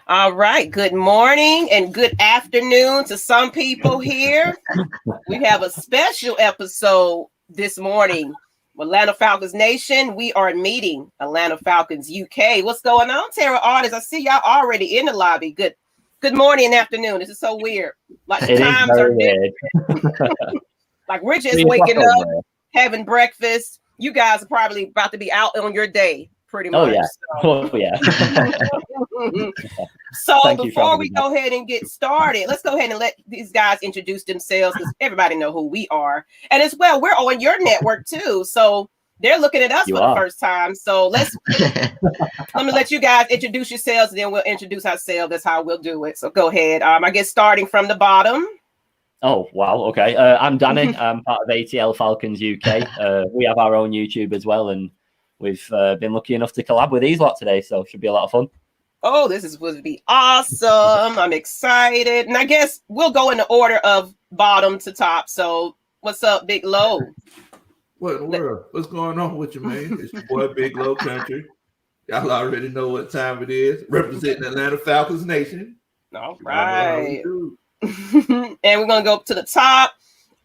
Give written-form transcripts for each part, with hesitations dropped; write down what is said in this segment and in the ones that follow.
All right. Good morning and good afternoon to some people here. We have a special episode this morning. Atlanta Falcons Nation, we are meeting Atlanta Falcons UK. What's going on, Tara Artists? I see y'all already in the lobby. Good morning and afternoon. This is so weird. Like the times are different. Like we're just waking up, having breakfast. You guys are probably about to be out on your day, pretty much. Oh yeah. So before we go ahead and get started, let's go ahead and let these guys introduce themselves because everybody know who we are. And as well, we're on your network too. So they're looking at us for the first time. So let me let you guys introduce yourselves and then we'll introduce ourselves. That's how we'll do it. So go ahead. I guess starting from the bottom. Oh, wow. Okay. I'm Danny. I'm part of ATL Falcons UK. We have our own YouTube as well. And we've been lucky enough to collab with these lot today. So it should be a lot of fun. Oh, this is supposed to be awesome. I'm excited. And I guess we'll go in the order of bottom to top. So what's up, Big Low? What in the world? What's going on with you, man? It's your boy, Big Low Country. Y'all already know what time it is. Representing Atlanta Falcons Nation. All right. And we're going to go up to the top.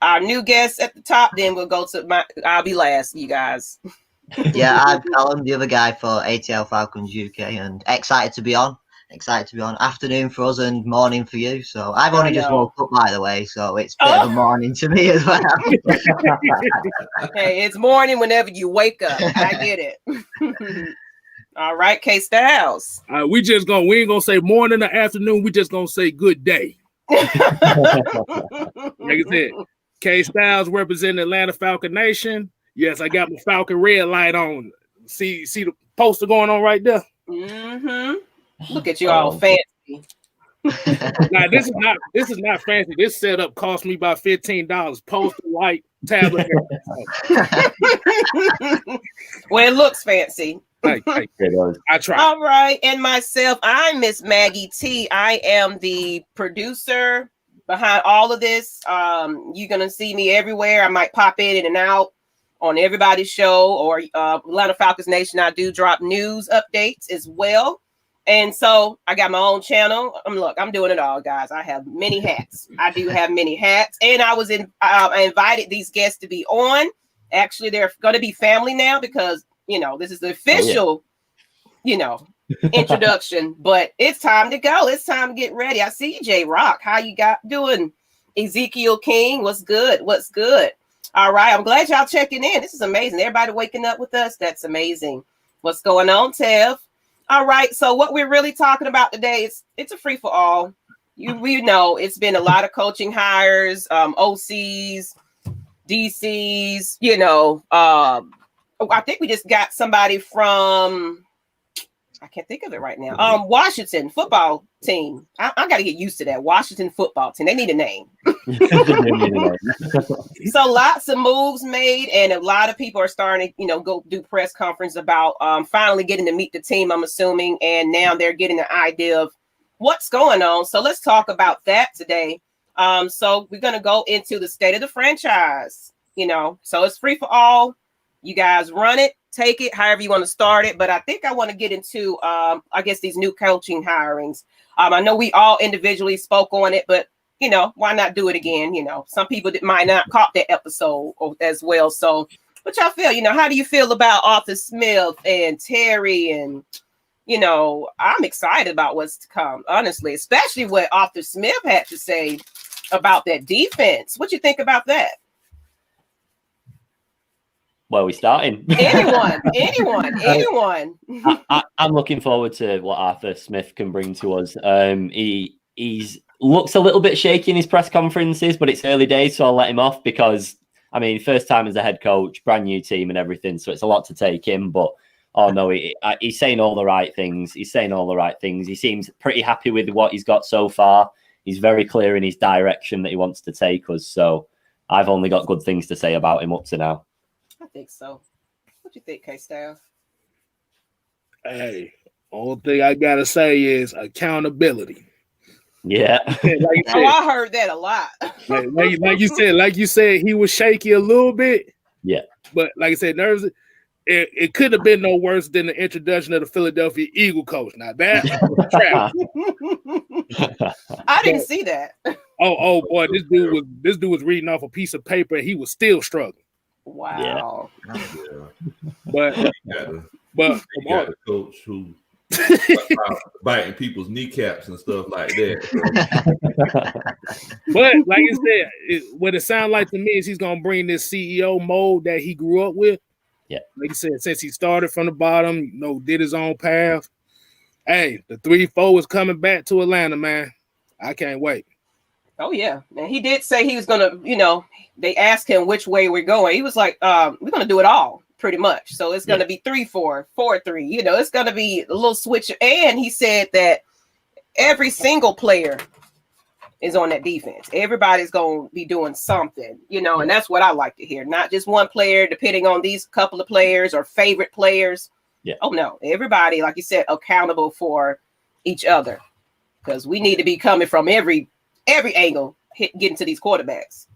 Our new guest at the top. Then we'll go to I'll be last, you guys. Yeah, I'm Callum, the other guy for ATL Falcons UK, and excited to be on. Afternoon for us and morning for you. So I've only just woke up, by the way, so it's a bit of a morning to me as well. Hey, it's morning whenever you wake up. I get it. All right, K Styles. We ain't gonna say morning or afternoon. We just gonna say good day. Like I said, K Styles representing Atlanta Falcon Nation. Yes, I got my Falcon red light on. See the poster going on right there. Mm-hmm. Look at you all fancy. Now this is not fancy. This setup cost me about $15. Poster, light, tablet. Well, it looks fancy. I try. All right, and myself, I'm Miss Maggie T. I am the producer behind all of this. You're gonna see me everywhere. I might pop in and out on everybody's show or Atlanta Falcons Nation. I do drop news updates as well. And so I got my own channel. I'm doing it all, guys. I have many hats. I do have many hats. And I invited these guests to be on. Actually, they're going to be family now because, this is the official, introduction. But it's time to go. It's time to get ready. I see you, J Rock. How you doing? Ezekiel King, what's good? What's good? All right. I'm glad y'all checking in. This is amazing. Everybody waking up with us. That's amazing. What's going on, Tev? All right. So what we're really talking about today is it's a free for all. We know it's been a lot of coaching hires, OCs, DCs, I think we just got somebody from, I can't think of it right now. Washington football team. I got to get used to that. Washington football team. They need a name. So lots of moves made, and a lot of people are starting to, go do press conference about finally getting to meet the team, I'm assuming. And now they're getting an idea of what's going on. So let's talk about that today. So we're going to go into the state of the franchise, so it's free for all. You guys run it, take it, however you want to start it. But I think I want to get into, these new coaching hirings. I know we all individually spoke on it, but, why not do it again? Some people that might not caught that episode as well. So what y'all feel? How do you feel about Arthur Smith and Terry? And, I'm excited about what's to come, honestly, especially what Arthur Smith had to say about that defense. What you think about that? Where are we starting? Anyone. I'm looking forward to what Arthur Smith can bring to us. He's looks a little bit shaky in his press conferences, but it's early days, so I'll let him off because, first time as a head coach, brand new team and everything, so it's a lot to take in. But, he's saying all the right things. He seems pretty happy with what he's got so far. He's very clear in his direction that he wants to take us, so I've only got good things to say about him up to now. I think so. What do you think, K-Staff? Hey, only thing I gotta say is accountability. Yeah. I heard that a lot. like you said, he was shaky a little bit. Yeah. But like I said, nerves. it could have been no worse than the introduction of the Philadelphia Eagle coach. Now that was trash. I didn't see that. Oh boy, this dude was reading off a piece of paper and he was still struggling. Wow. But you got a coach who biting people's kneecaps and stuff like that. But like I said, what it sounds like to me is he's gonna bring this CEO mold that he grew up with. Yeah, like I said, since he started from the bottom, did his own path. Hey, the 3-4 is coming back to Atlanta, man. I can't wait. Oh yeah, and he did say he was gonna. They asked him which way we're going. He was like, "We're gonna do it all." Pretty much. So it's going to be 3-4, 4-3. It's going to be a little switch. And he said that every single player is on that defense. Everybody's going to be doing something, and that's what I like to hear. Not just one player, depending on these couple of players or favorite players. Yeah. Oh no, everybody, like you said, accountable for each other, because we need to be coming from every angle, getting to these quarterbacks.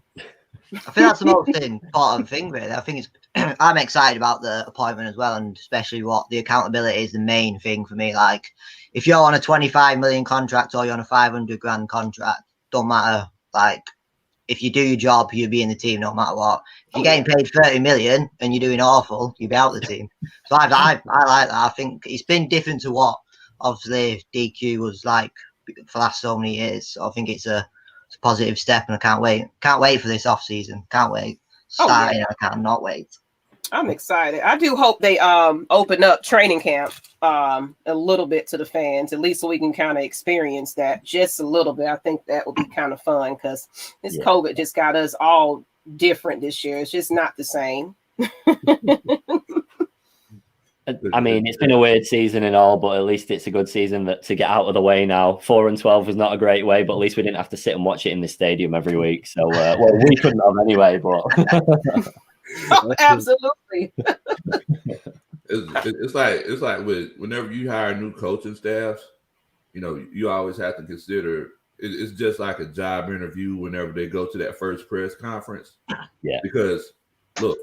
I think that's the most important thing, really. I think I'm excited about the appointment as well, and especially what the accountability is the main thing for me. Like, if you're on a 25 million contract or you're on a 500 grand contract, don't matter. Like, if you do your job, you'll be in the team no matter what. If you're getting paid 30 million and you're doing awful, you'll be out of the team. So I like that. I think it's been different to what obviously DQ was like for the last so many years. So I think it's a positive step, and I can't wait for this off season. Can't wait. I cannot wait. I'm excited. I do hope they open up training camp a little bit to the fans, at least so we can kind of experience that just a little bit. I think that would be kind of fun, because this COVID just got us all different this year. It's just not the same. I mean, it's been a weird season and all, but at least it's a good season to get out of the way now. 4-12 was not a great way, but at least we didn't have to sit and watch it in the stadium every week. So, we couldn't have anyway, but absolutely. It's like whenever you hire new coaching staffs, you always have to consider it's just like a job interview whenever they go to that first press conference. Yeah, because look.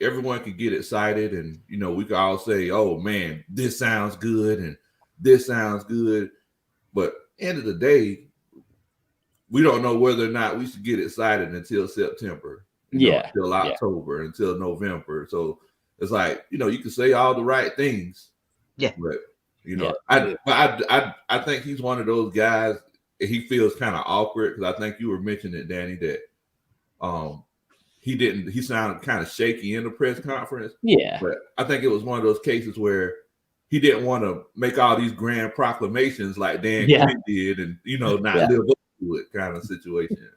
Everyone can get excited, and we can all say, "Oh man, this sounds good," and this sounds good. But end of the day, we don't know whether or not we should get excited until September, until October, until November. So it's like you can say all the right things, but I think he's one of those guys. He feels kind of awkward, because I think you were mentioning it, Danny, that he sounded kind of shaky in the press conference. Yeah. But I think it was one of those cases where he didn't want to make all these grand proclamations like Dan Quinn did and, not live up to it kind of situation.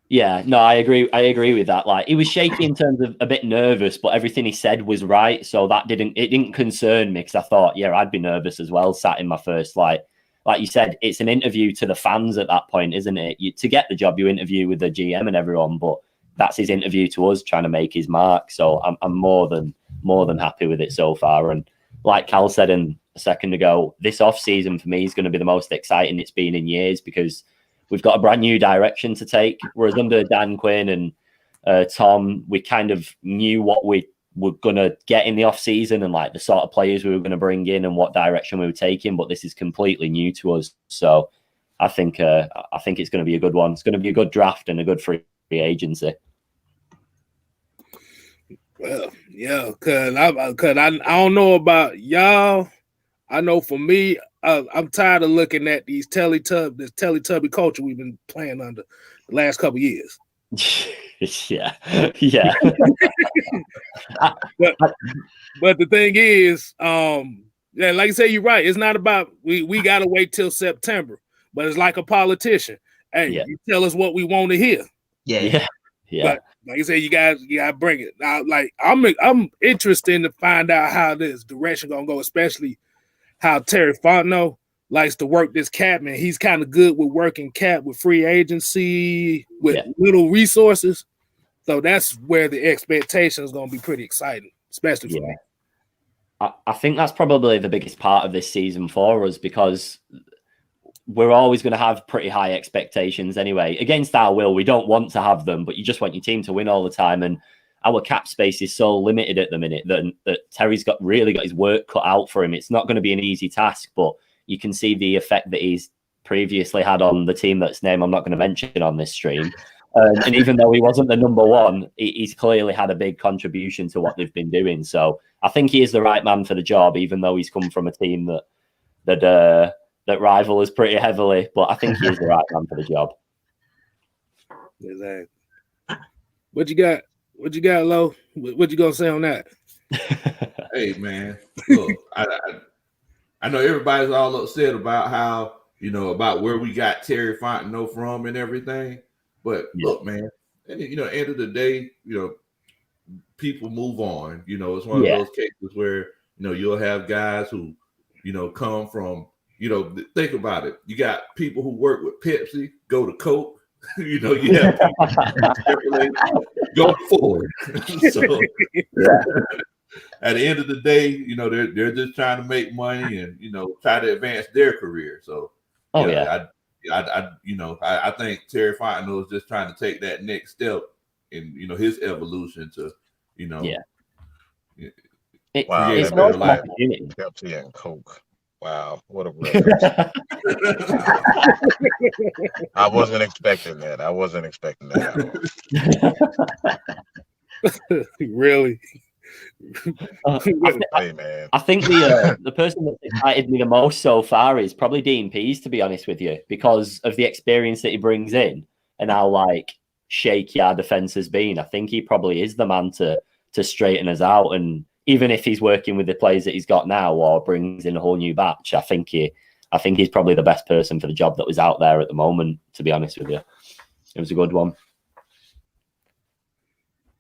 Yeah, no, I agree with that. Like, he was shaky in terms of a bit nervous, but everything he said was right. So that didn't concern me, because I thought, I'd be nervous as well, sat in my first, like you said, it's an interview to the fans at that point, isn't it? To get the job, you interview with the GM and everyone, but that's his interview to us, trying to make his mark. So I'm more than happy with it so far. And like Cal said a second ago, this off season for me is going to be the most exciting it's been in years, because we've got a brand new direction to take. Whereas under Dan Quinn and Tom, we kind of knew what we were going to get in the off season and like the sort of players we were going to bring in and what direction we were taking. But this is completely new to us. So I think it's going to be a good one. It's going to be a good draft and a good free agency. Well, yeah, cause I don't know about y'all. I know for me, I'm tired of looking at this Teletubby culture we've been playing under the last couple of years. yeah. But the thing is, like I say, you're right. It's not about we gotta wait till September, but it's like a politician. Hey, you tell us what we want to hear. Yeah. But like I said, you gotta bring it. Now, like I'm interested to find out how this direction gonna go, especially how Terry Fontenot likes to work this cap, man. He's kind of good with working cap with free agency, with little resources. So that's where the expectation is gonna be pretty exciting, especially for me. I think that's probably the biggest part of this season for us, because we're always going to have pretty high expectations anyway. Against our will, we don't want to have them, but you just want your team to win all the time. And our cap space is so limited at the minute that Terry's really got his work cut out for him. It's not going to be an easy task, but you can see the effect that he's previously had on the team that's name I'm not going to mention on this stream. And even though he wasn't the number one, he's clearly had a big contribution to what they've been doing. So I think he is the right man for the job, even though he's come from a team that rival us pretty heavily. But I think he is the right man for the job. Exactly. What you got? What you got, Lo? What you gonna say on that? Hey, man, look, I know everybody's all upset about how, about where we got Terry Fontenot from and everything. But look, man, and end of the day, people move on. It's one of those cases where, you'll have guys who, come from, think about it. You got people who work with Pepsi, go to Coke. You have people go forward. So at the end of the day, they're just trying to make money and try to advance their career. So I think Terry Fontenot is just trying to take that next step in his evolution to wow, it's an opportunity. Pepsi and Coke. Wow, what a reference. I wasn't expecting that. Really? I think the person that's excited me the most so far is probably Dean Pease, to be honest with you, because of the experience that he brings in and how shaky our defense has been. I think he probably is the man to straighten us out. And even if he's working with the players that he's got now or brings in a whole new batch, I think he's probably the best person for the job that was out there at the moment, to be honest with you. It was a good one.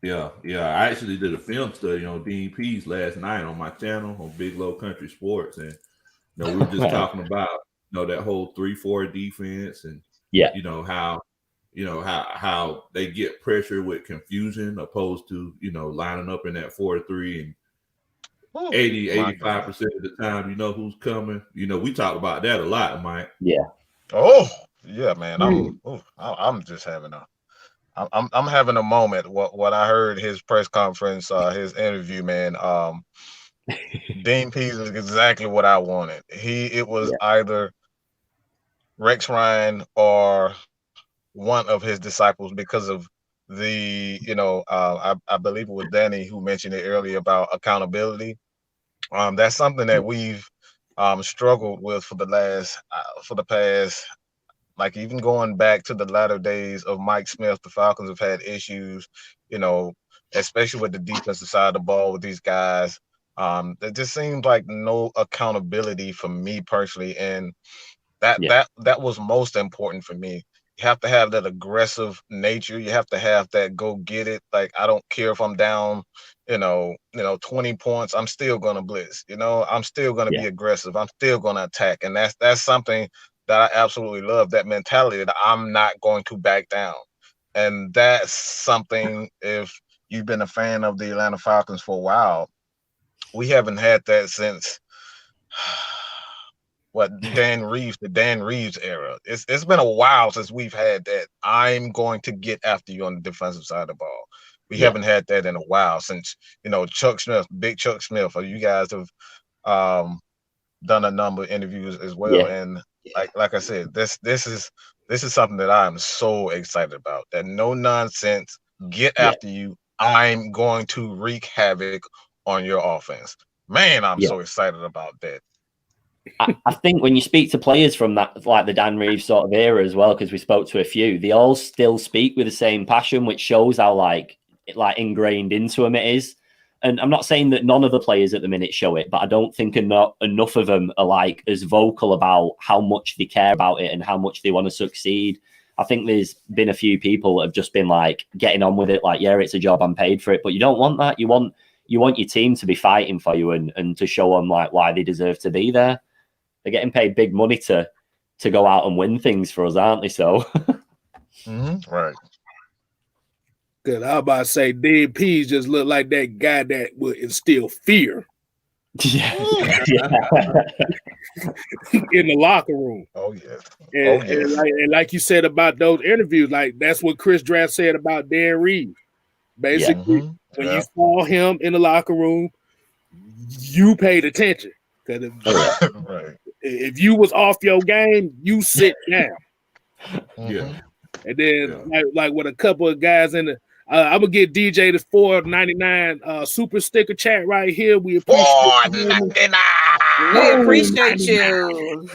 Yeah. I actually did a film study on Dean Pease last night on my channel on Big Low Country Sports, and we were just talking about that whole 3-4 defense and how they get pressure with confusion opposed to lining up in that 4-3 and 85% of the time who's coming. We talk about that a lot, Mike. Yeah. Oh yeah, man. I'm just having I'm having a moment. What I heard his press conference, his interview, man. Dean Pease is exactly what I wanted. It was either Rex Ryan or one of his disciples because of the, I believe it was Danny who mentioned it earlier about accountability. That's something that we've struggled with for the past, like even going back to the latter days of Mike Smith. The Falcons have had issues, especially with the defensive side of the ball with these guys. There just seems like no accountability for me personally, and that was most important for me. You have to have that aggressive nature. You have to have that go get it. Like, I don't care if I'm down, 20 points. I'm still gonna blitz. I'm still gonna be aggressive. I'm still gonna attack, and that's something that I absolutely love. That mentality that I'm not going to back down, and that's something. If you've been a fan of the Atlanta Falcons for a while, we haven't had that since. The Dan Reeves era. It's been a while since we've had that. I'm going to get after you on the defensive side of the ball. We haven't had that in a while since Chuck Smith, Big Chuck Smith. You guys have done a number of interviews as well, and like I said, this is something that I'm so excited about. That no nonsense, get after you. I'm going to wreak havoc on your offense. Man, I'm so excited about that. I think when you speak to players from that, like the Dan Reeves sort of era as well, because we spoke to a few, they all still speak with the same passion, which shows how like ingrained into them it is. And I'm not saying that none of the players at the minute show it, but I don't think enough of them are like as vocal about how much they care about it and how much they want to succeed. I think there's been a few people that have just been like getting on with it, like, yeah, it's a job, I'm paid for it. But you don't want that. You want your team to be fighting for you and to show them like why they deserve to be there. They're getting paid big money to go out and win things for us, aren't they? So, right. Good. I was about to say, Dean Pease just looked like that guy that would instill fear. Yeah. In the locker room. Oh yes. And like you said about those interviews, like that's what Chris Draft said about Dan Reeves. Basically, when you saw him in the locker room, you paid attention. Because if you was off your game, you sit down. Yeah. And then like with a couple of guys in the I'm gonna get DJ the $4.99 super sticker chat right here. We appreciate you.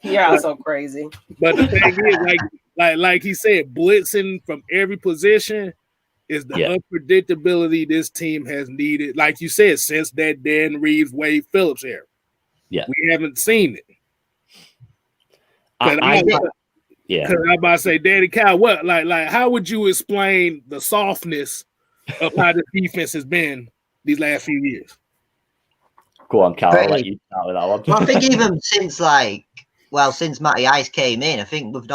You're so crazy. But the thing is, like he said, blitzing from every position is the unpredictability this team has needed. Like you said, since that Dan Reeves, Wade Phillips era. Yeah, we haven't seen it. I'm about to say, Danny Kyle, what like how would you explain the softness of how the defense has been these last few years? Go on, Kyle. I'll let you start with that one. Well, I think even since since Matty Ice came in, I think we've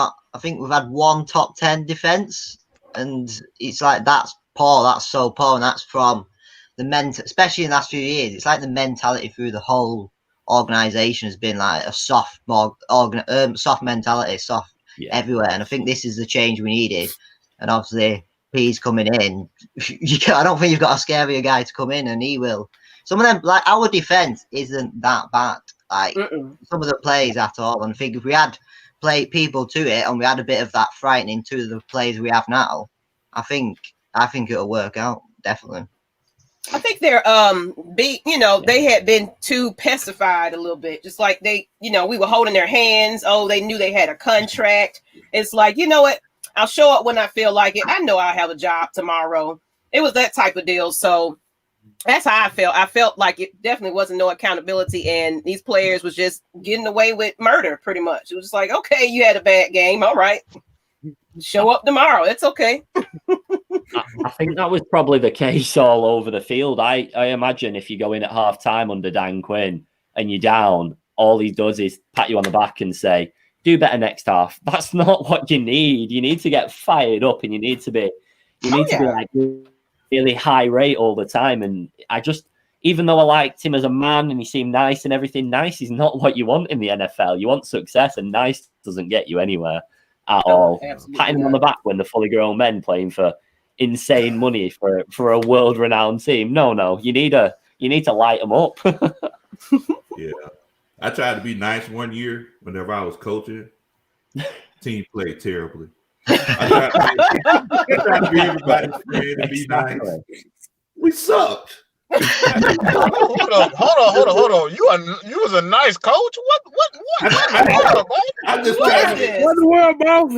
had one top 10 defense, and it's like that's poor. That's so poor, and that's from the especially in the last few years. It's like the mentality through the whole organization has been like a soft mentality, everywhere. And I think this is the change we needed. And obviously, P's coming in. I don't think you've got a scarier guy to come in, and he will. Some of them, like our defense, isn't that bad. Like some of the plays at all. And I think if we had played people to it, and we had a bit of that frightening to the plays we have now, I think it'll work out definitely. I think they're they had been too pacified a little bit. Just like we were holding their hands. Oh, they knew they had a contract. It's like, you know what? I'll show up when I feel like it. I know I'll have a job tomorrow. It was that type of deal. So that's how I felt. I felt like it definitely wasn't no accountability, and these players was just getting away with murder pretty much. It was just like, okay, you had a bad game. All right. Show up tomorrow. It's okay. I think that was probably the case all over the field. I imagine if you go in at half time under Dan Quinn and you're down, all he does is pat you on the back and say, do better next half. That's not what you need. You need to get fired up, and you need to be like really high rate all the time. And even though I liked him as a man and he seemed nice and everything, nice is not what you want in the NFL. You want success, and nice doesn't get you anywhere at all. Patting him on the back when they're fully grown men playing for insane money for a world-renowned team. No, you need to light them up. Yeah, I tried to be nice one year whenever I was coaching. Team played terribly. I tried to be everybody's friend and be nice. We sucked. Hold on. You was a nice coach. What? I just tried it. What the world, bro?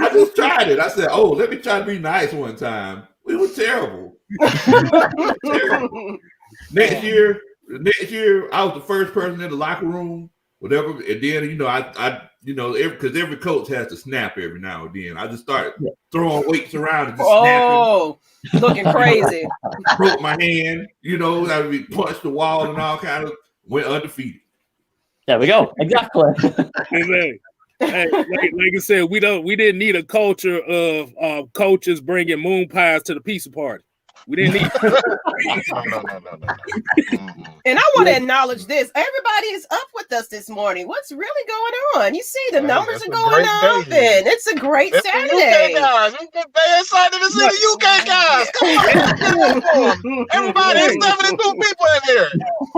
I just tried it. I said, "Oh, let me try to be nice one time." We were terrible. Next year, I was the first person in the locker room, whatever. And then I because every coach has to snap every now and then. I just started throwing weights around and just snapping. Looking crazy. Broke my hand, I would be punched the wall and all kind of went undefeated. There we go. Exactly. Hey, like I said, we didn't need a culture of coaches bringing moon pies to the pizza party. We didn't need. No. And I want to acknowledge this. Everybody is up with us this morning. What's really going on? You see the numbers are going up, and it's a great Saturday. UK guys. They excited to see the UK guys. Come on. Everybody, there's 72 people in here.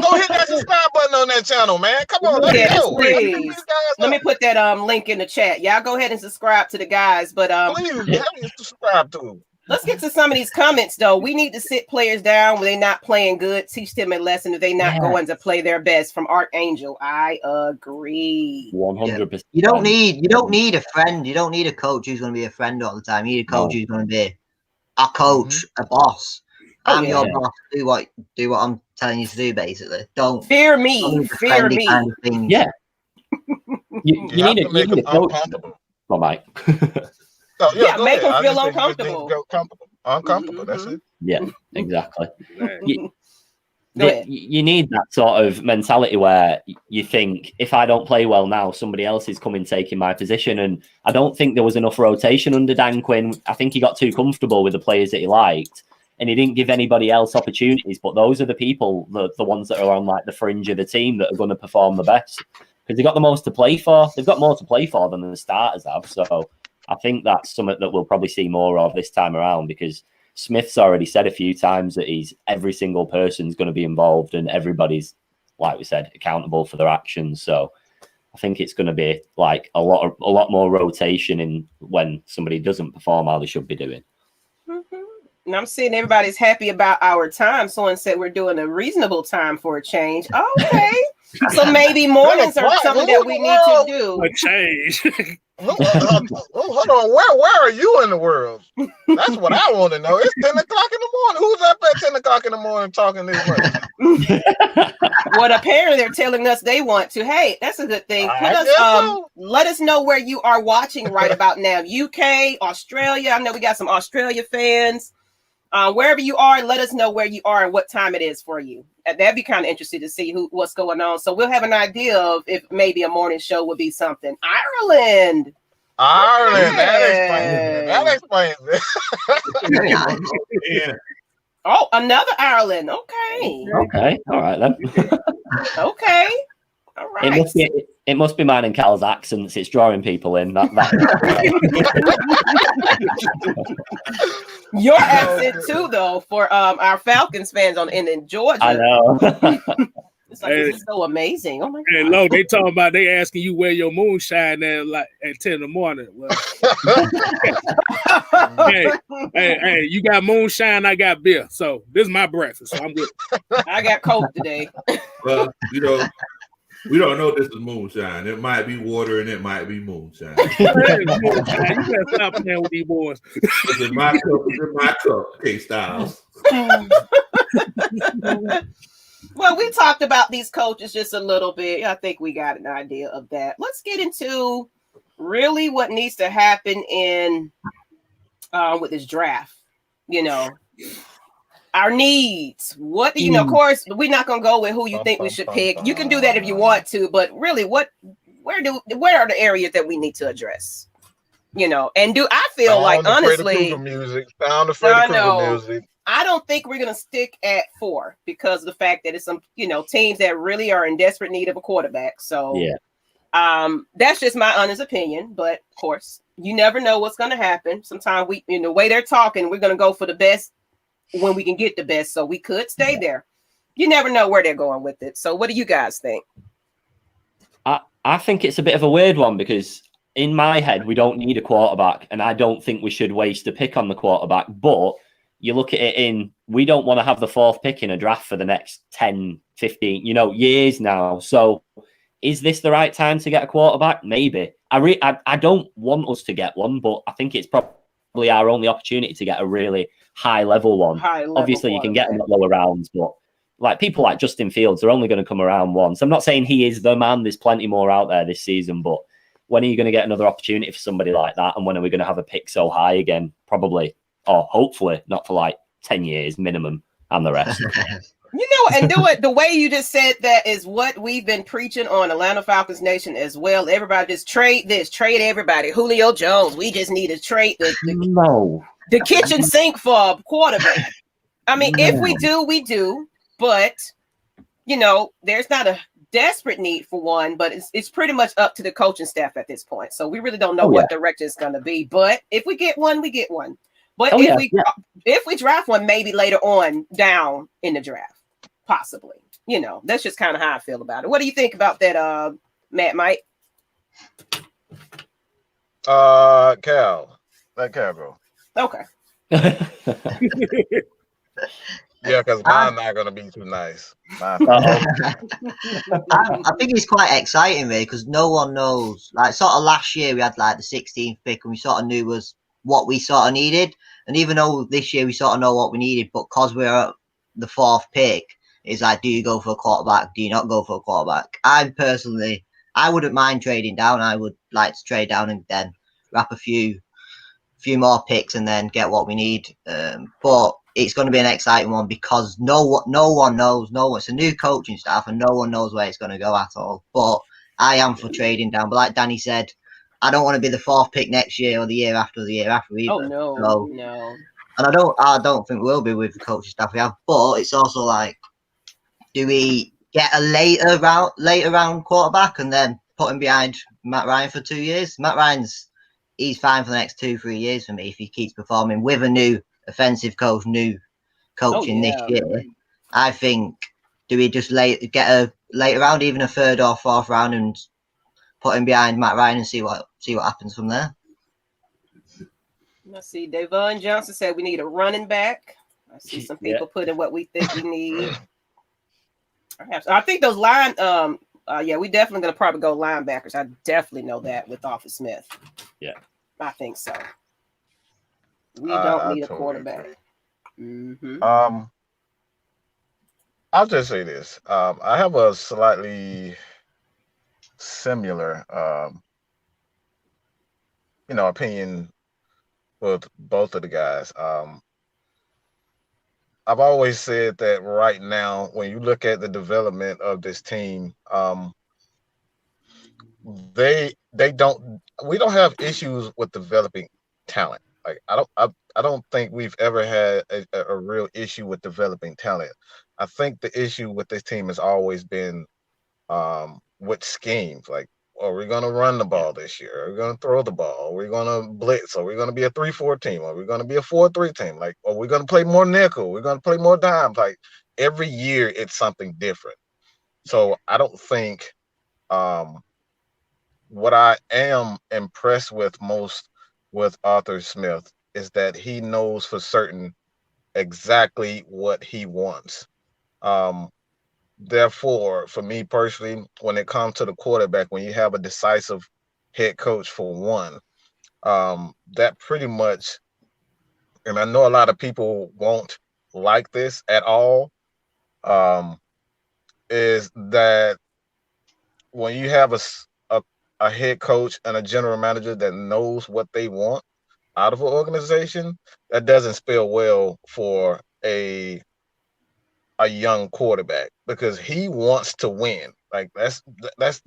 Go hit that subscribe button on that channel, man. Come on, let's go. Please. Let me put that link in the chat. Y'all go ahead and subscribe to the guys. But please subscribe to them. Let's get to some of these comments, though. We need to sit players down when they're not playing good. Teach them a lesson if they're not going to play their best. From Archangel, I agree. 100%. You don't need a friend. You don't need a coach who's going to be a friend all the time. You need a coach who's going to be a coach, a boss. I'm your boss. Do what I'm telling you to do. Basically, don't fear me. Fear me. Kind of thing. Yeah. you need a coach. Oh, Mike. So, make them feel uncomfortable. Uncomfortable. That's it. Yeah, exactly. You need that sort of mentality where you think, if I don't play well now, somebody else is coming taking my position. And I don't think there was enough rotation under Dan Quinn. I think he got too comfortable with the players that he liked, and he didn't give anybody else opportunities. But those are the people, the ones that are on like the fringe of the team, that are going to perform the best because they've got the most to play for. They've got more to play for than the starters have. So I think that's something that we'll probably see more of this time around, because Smith's already said a few times that every single person's going to be involved and everybody's, like we said, accountable for their actions. So I think it's going to be like a lot more rotation in when somebody doesn't perform how they should be doing. Mm-hmm. And I'm seeing everybody's happy about our time. Someone said we're doing a reasonable time for a change. Okay. So maybe mornings are something that we need to do. A change. Hold on. Where are you in the world? That's what I want to know. It's 10 o'clock in the morning. Who's up at 10 o'clock in the morning talking this much? What apparently they're telling us they want to. Hey, that's a good thing. Let us know where you are watching right about now. UK, Australia. I know we got some Australia fans. Wherever you are, let us know where you are and what time it is for you. That'd be kind of interesting to see what's going on. So we'll have an idea of if maybe a morning show would be something. Ireland. That explains it. Oh, another Ireland. Okay. Okay. All right then. Okay. All right. It must be mine and Cal's accents. It's drawing people in. Your accent too, though, for our Falcons fans in Georgia. I know. It's like, this is so amazing. Oh my God. Hey, Lo, they talking about they asking you where your moonshine at, like at 10 in the morning. Well, hey, you got moonshine, I got beer. So this is my breakfast. So I'm good. I got Coke today. Well, we don't know this is moonshine. It might be water and it might be moonshine. You gotta stop playing with these boys. It's in my cup, K-Styles. Well, we talked about these coaches just a little bit. I think we got an idea of that. Let's get into really what needs to happen with this draft. Our needs. What do you know? Of course, we're not gonna go with who you think we should pick. You can do that if you want to, but really, where are the areas that we need to address? And I feel like honestly, music. I don't think we're going to stick at 4 because of the fact that it's some, teams that really are in desperate need of a quarterback. So, that's just my honest opinion. But of course, you never know what's going to happen. Sometimes the way they're talking, we're going to go for the best when we can get the best. So we could stay there. You never know where they're going with it. So what do you guys think? I think it's a bit of a weird one because in my head, we don't need a quarterback. And I don't think we should waste a pick on the quarterback. But you look at it we don't want to have the 4th pick in a draft for the next 10, 15, years now. So is this the right time to get a quarterback? Maybe. I don't want us to get one, but I think it's probably our only opportunity to get a really high level one. Obviously, you can get them at lower rounds, but like people like Justin Fields are only going to come around once. I'm not saying he is the man. There's plenty more out there this season, but when are you going to get another opportunity for somebody like that? And when are we going to have a pick so high again? Probably. Or hopefully not for like 10 years minimum and the rest. And the way you just said that is what we've been preaching on Atlanta Falcons Nation as well. Everybody just trade everybody. Julio Jones, we just need to trade the kitchen sink for a quarterback. I mean, if we do, we do. But, there's not a desperate need for one, but it's pretty much up to the coaching staff at this point. So we really don't know what direction it's going to be. But if we get one, we get one. But if we draft one, maybe later on down in the draft, possibly. That's just kind of how I feel about it. What do you think about that, Mike? Cal. Let Cal go. Okay. Yeah, because mine's not going to be too nice. I think it's quite exciting, really, because no one knows. Like, sort of last year, we had like the 16th pick, and we sort of knew was what we sort of needed. And even though this year we sort of know what we needed, but because we're at the 4th pick, it's like, do you go for a quarterback? Do you not go for a quarterback? I wouldn't mind trading down. I would like to trade down and then wrap a few more picks and then get what we need. But it's going to be an exciting one because no one knows. It's a new coaching staff and no one knows where it's going to go at all. But I am for trading down. But like Danny said, I don't want to be the 4th pick next year or the year after either. Oh no. And I don't think we'll be with the coaching staff we have. But it's also like, do we get a later round quarterback and then put him behind Matt Ryan for 2 years? Matt Ryan's he's fine for the next 2-3 years for me if he keeps performing with a new offensive coach, new coaching this year. I think, do we just get a later round, even a third or fourth round, and put him behind Matt Ryan and see what happens from there? Let's see. Devon Johnson said we need a running back. I see some people put in what we think we need. I think those we definitely gonna probably go linebackers. I definitely know that with Arthur Smith. Yeah, I think so. We don't need a quarterback. Mm-hmm. I'll just say this. I have a slightly similar, opinion with both of the guys. I've always said that right now, when you look at the development of this team, we don't have issues with developing talent. Like I don't think we've ever had a real issue with developing talent. I think the issue with this team has always been with schemes. Like, are we going to run the ball this year? Are we going to throw the ball? Are we going to blitz? Are we going to be a 3-4 team? Are we going to be a 4-3 team? Like, are we going to play more nickel? We're going to play more dimes. Like, every year it's something different. So I don't think what I am impressed with most with Arthur Smith is that he knows for certain exactly what he wants. Therefore, for me personally, when it comes to the quarterback, when you have a decisive head coach for one, that pretty much, and I know a lot of people won't like this at all, is that when you have a head coach and a general manager that knows what they want out of an organization, that doesn't spell well for a young quarterback, because he wants to win. Like, let's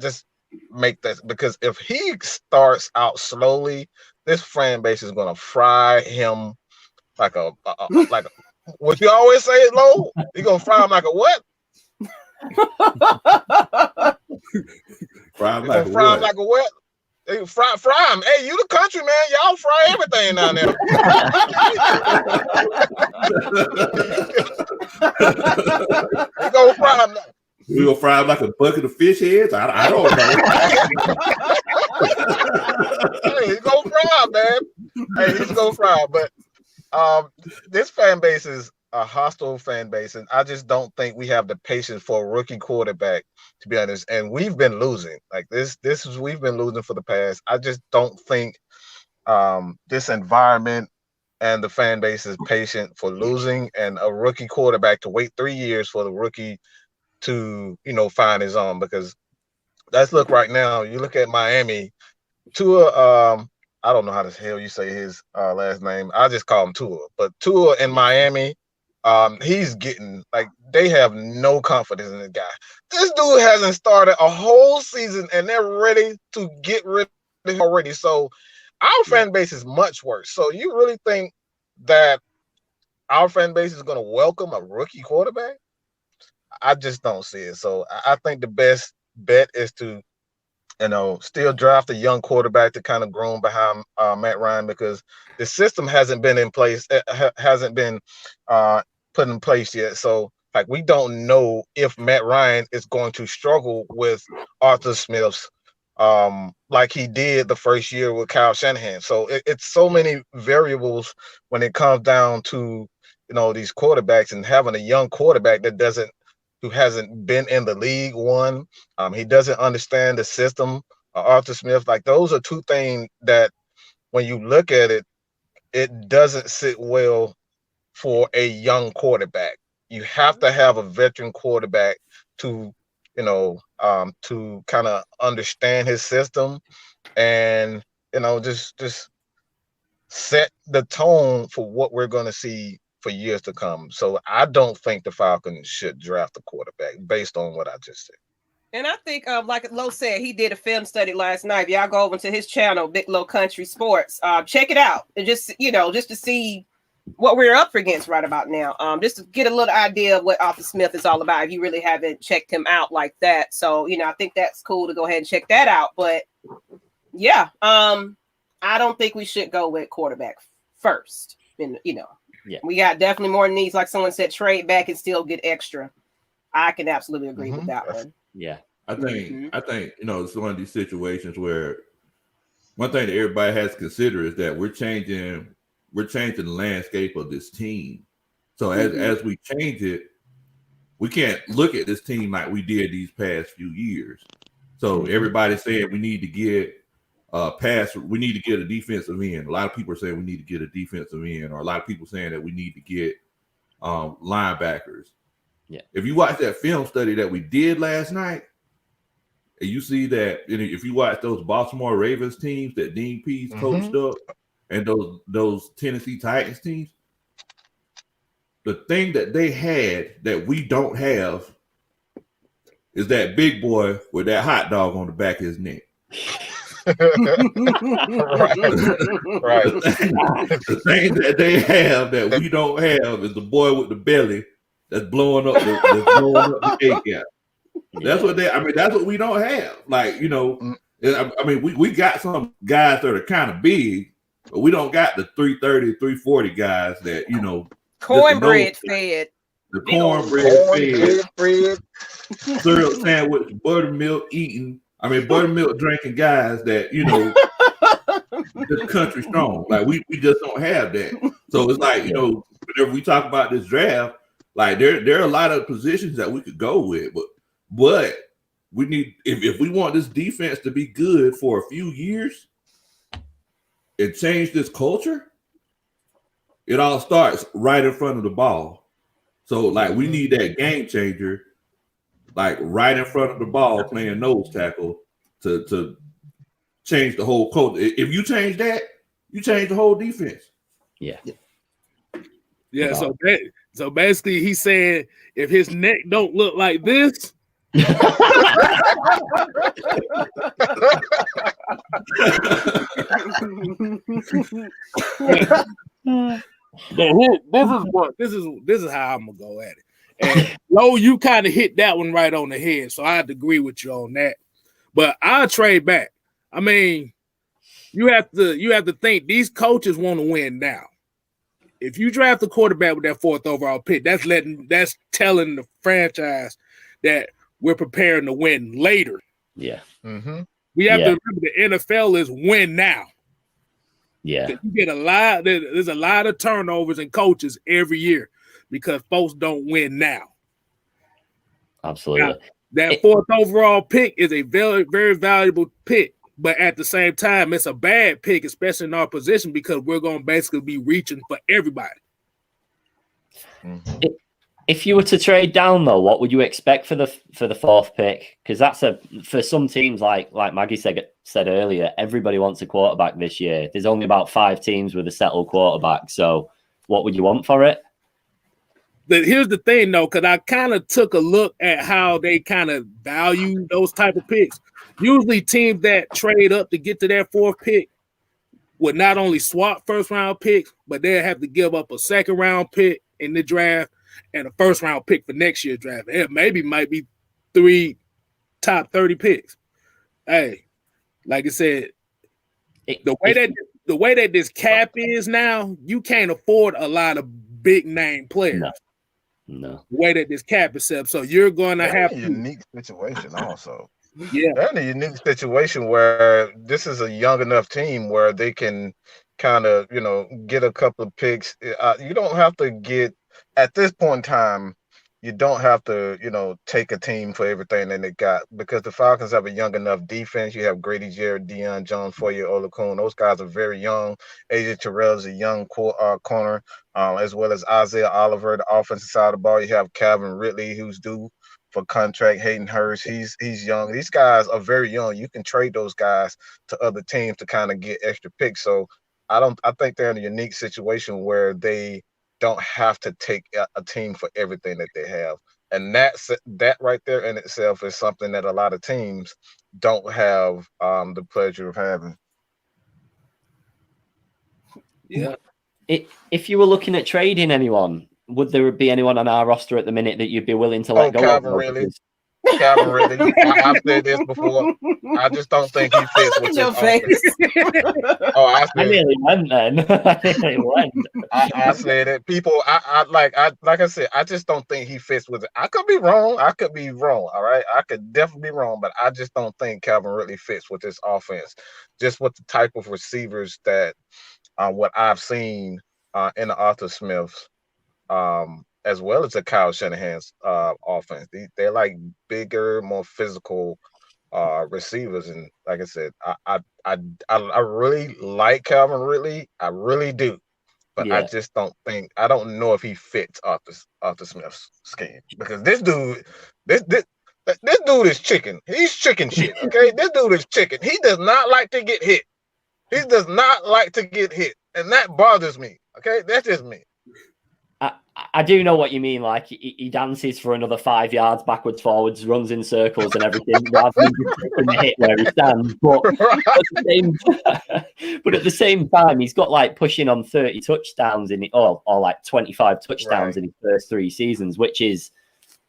just make that, because if he starts out slowly, this fan base is gonna fry him like a what you always say, Lo? You gonna fry him like a what? Fry him like a what? They fry him. Hey, you the country man, y'all fry everything down there. You gonna fry him. We gonna fry him like a bucket of fish heads? I don't know. Hey, he's gonna fry him, man. Hey, he's gonna fry him. But this fan base is a hostile fan base, and I just don't think we have the patience for a rookie quarterback, to be honest. And we've been losing. Like we've been losing for the past. I just don't think this environment and the fan base is patient for losing, and a rookie quarterback to wait 3 years for the rookie to, find his own. Because let's look right now. You look at Miami, Tua. I don't know how the hell you say his last name. I just call him Tua. But Tua in Miami, he's getting, like, they have no confidence in the guy. This dude hasn't started a whole season, and they're ready to get rid of him already. So our fan base is much worse. So you really think that our fan base is going to welcome a rookie quarterback? I just don't see it. So I think the best bet is to, still draft a young quarterback to kind of groom behind Matt Ryan, because the system hasn't been in place, hasn't been put in place yet. So, like, we don't know if Matt Ryan is going to struggle with Arthur Smith's like he did the first year with Kyle Shanahan. So it's so many variables when it comes down to, these quarterbacks, and having a young quarterback who hasn't been in the league. He doesn't understand the system. Arthur Smith, like, those are two things that, when you look at it, it doesn't sit well for a young quarterback. You have to have a veteran quarterback to, to kind of understand his system and, just set the tone for what we're going to see for years to come. So I don't think the Falcons should draft a quarterback based on what I just said. And I think, like Lo said, he did a film study last night. If y'all go over to his channel, Big Low Country Sports, check it out. And just to see what we're up against right about now. Just to get a little idea of what Arthur Smith is all about, if you really haven't checked him out like that. So, I think that's cool to go ahead and check that out. But yeah, I don't think we should go with quarterback first. And we got definitely more needs. Like someone said, trade back and still get extra. I can absolutely agree with that one. Yeah. I think it's one of these situations where one thing that everybody has to consider is that we're changing the landscape of this team. So as we change it, we can't look at this team like we did these past few years. So everybody said we need to get we need to get a defensive end. A lot of people are saying we need to get a defensive end, or a lot of people saying that we need to get linebackers. Yeah. If you watch that film study that we did last night, and you see that if you watch those Baltimore Ravens teams that Dean Pease coached up, and those Tennessee Titans teams, the thing that they had that we don't have is that big boy with that hot dog on the back of his neck. Right. The thing that they have that we don't have is the boy with the belly that's blowing up the cake out. That's what that's what we don't have. Like, we got some guys that are kind of big, but we don't got the 330, 340 guys that, cornbread fed. The cornbread fed, syrup sandwich, buttermilk drinking guys that, just country strong. Like we just don't have that. So it's like, whenever we talk about this draft, like there are a lot of positions that we could go with, but we need, if we want this defense to be good for a few years and change this culture, it all starts right in front of the ball. So like we need that game changer, like right in front of the ball, playing nose tackle to change the whole culture. If you change that, you change the whole defense. Yeah. Yeah. So basically, he's saying if his neck don't look like this. This is how I'm gonna go at it. And Lo, you kind of hit that one right on the head, so I have to agree with you on that. But I'll trade back. I mean, you have to think these coaches want to win now. If you draft a quarterback with that 4th overall pick, that's telling the franchise that we're preparing to win later. Yeah. Mm-hmm. We have to remember the NFL is win now. Yeah. You get there's a lot of turnovers in coaches every year because folks don't win now. Absolutely. Now, that 4th overall pick is a very, very valuable pick, but at the same time, it's a bad pick, especially in our position, because we're going to basically be reaching for everybody. Mm-hmm. If you were to trade down, though, what would you expect for the 4th pick? Because that's for some teams, like Maggie said earlier, everybody wants a quarterback this year. There's only about 5 teams with a settled quarterback. So, what would you want for it? But here's the thing, though, because I kind of took a look at how they kind of value those type of picks. Usually, teams that trade up to get to their 4th pick would not only swap 1st-round picks, but they'll have to give up a 2nd-round pick in the draft and a 1st-round pick for next year's draft. It might be 3 top 30 picks. Hey, like I said, the way that this cap is now, you can't afford a lot of big name players. No. The way that this cap is set up, so you're going to have a unique situation also. Yeah, they're in a unique situation where this is a young enough team where they can kind of, get a couple of picks. You don't have to get, at this point in time, you don't have to, take a team for everything that they got, because the Falcons have a young enough defense. You have Grady Jarrett, Deion Jones, Foye Oluokun. Those guys are very young. AJ Terrell is a young corner, as well as Isaiah Oliver, the offensive side of the ball. You have Calvin Ridley, who's due for contract. Hayden Hurst, he's young. These guys are very young. You can trade those guys to other teams to kind of get extra picks. So I think they're in a unique situation where they don't have to take a team for everything that they have. And that right there in itself is something that a lot of teams don't have the pleasure of having. Yeah. If you were looking at trading anyone, would there be anyone on our roster at the minute that you'd be willing to let go Calvin of? Ridley. Calvin Ridley. I've said this before. I just don't think he fits with Your this face. offense. Oh, I I said, nearly went then. I nearly went. I said it. People, like I said, I just don't think he fits with it. I could be wrong. All right, I could definitely be wrong, but I just don't think Calvin Ridley fits with this offense. Just with the type of receivers that what I've seen in the Arthur Smiths, as well as the Kyle Shanahan's offense. They're like bigger, more physical receivers, and like I said, I really like Calvin Ridley. I really do, but I just don't know if he fits Arthur Smith's scheme, because this dude is chicken. He's chicken shit. Okay, this dude is chicken. He does not like to get hit. He does not like to get hit, and that bothers me. Okay, that's just me. I do know what you mean. Like he dances for another 5 yards backwards, forwards, runs in circles and everything, rather than just taking the hit where he stands. But at the same time, he's got like pushing on 30 touchdowns in it, or like 25 touchdowns in his first 3 seasons, which is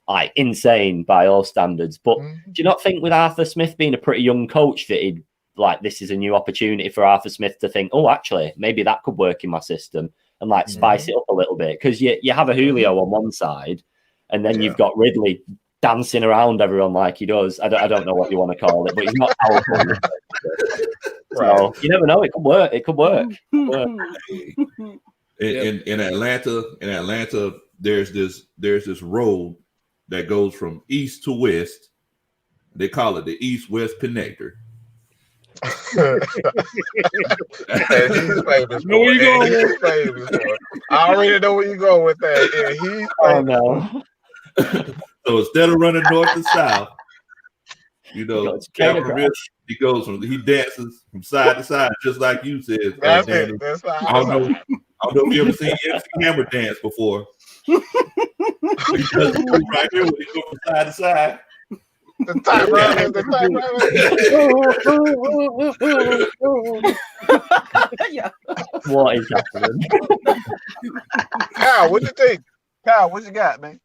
like insane by all standards. But do you not think with Arthur Smith being a pretty young coach that he'd like this is a new opportunity for Arthur Smith to think, oh, actually, maybe that could work in my system? And like spice it up a little bit, because you have a Julio on one side, and then you've got Ridley dancing around everyone like he does. I don't know what you want to call it, but he's not powerful. So you never know. It could work. It could work. In Atlanta, there's this road that goes from east to west. They call it the East-West Connector. And he's famous. Know where you going? He's famous for it. I already know where you going with that. Yeah, he's famous. So instead of running north to south, Calvin Ridley, he dances from side to side, just like you said. That's it. That's I don't know if you ever seen MC Hammer dance before. He does it right here when he goes from side to side. The tight What is happening? Kyle, what you think? Kyle, what you got, man?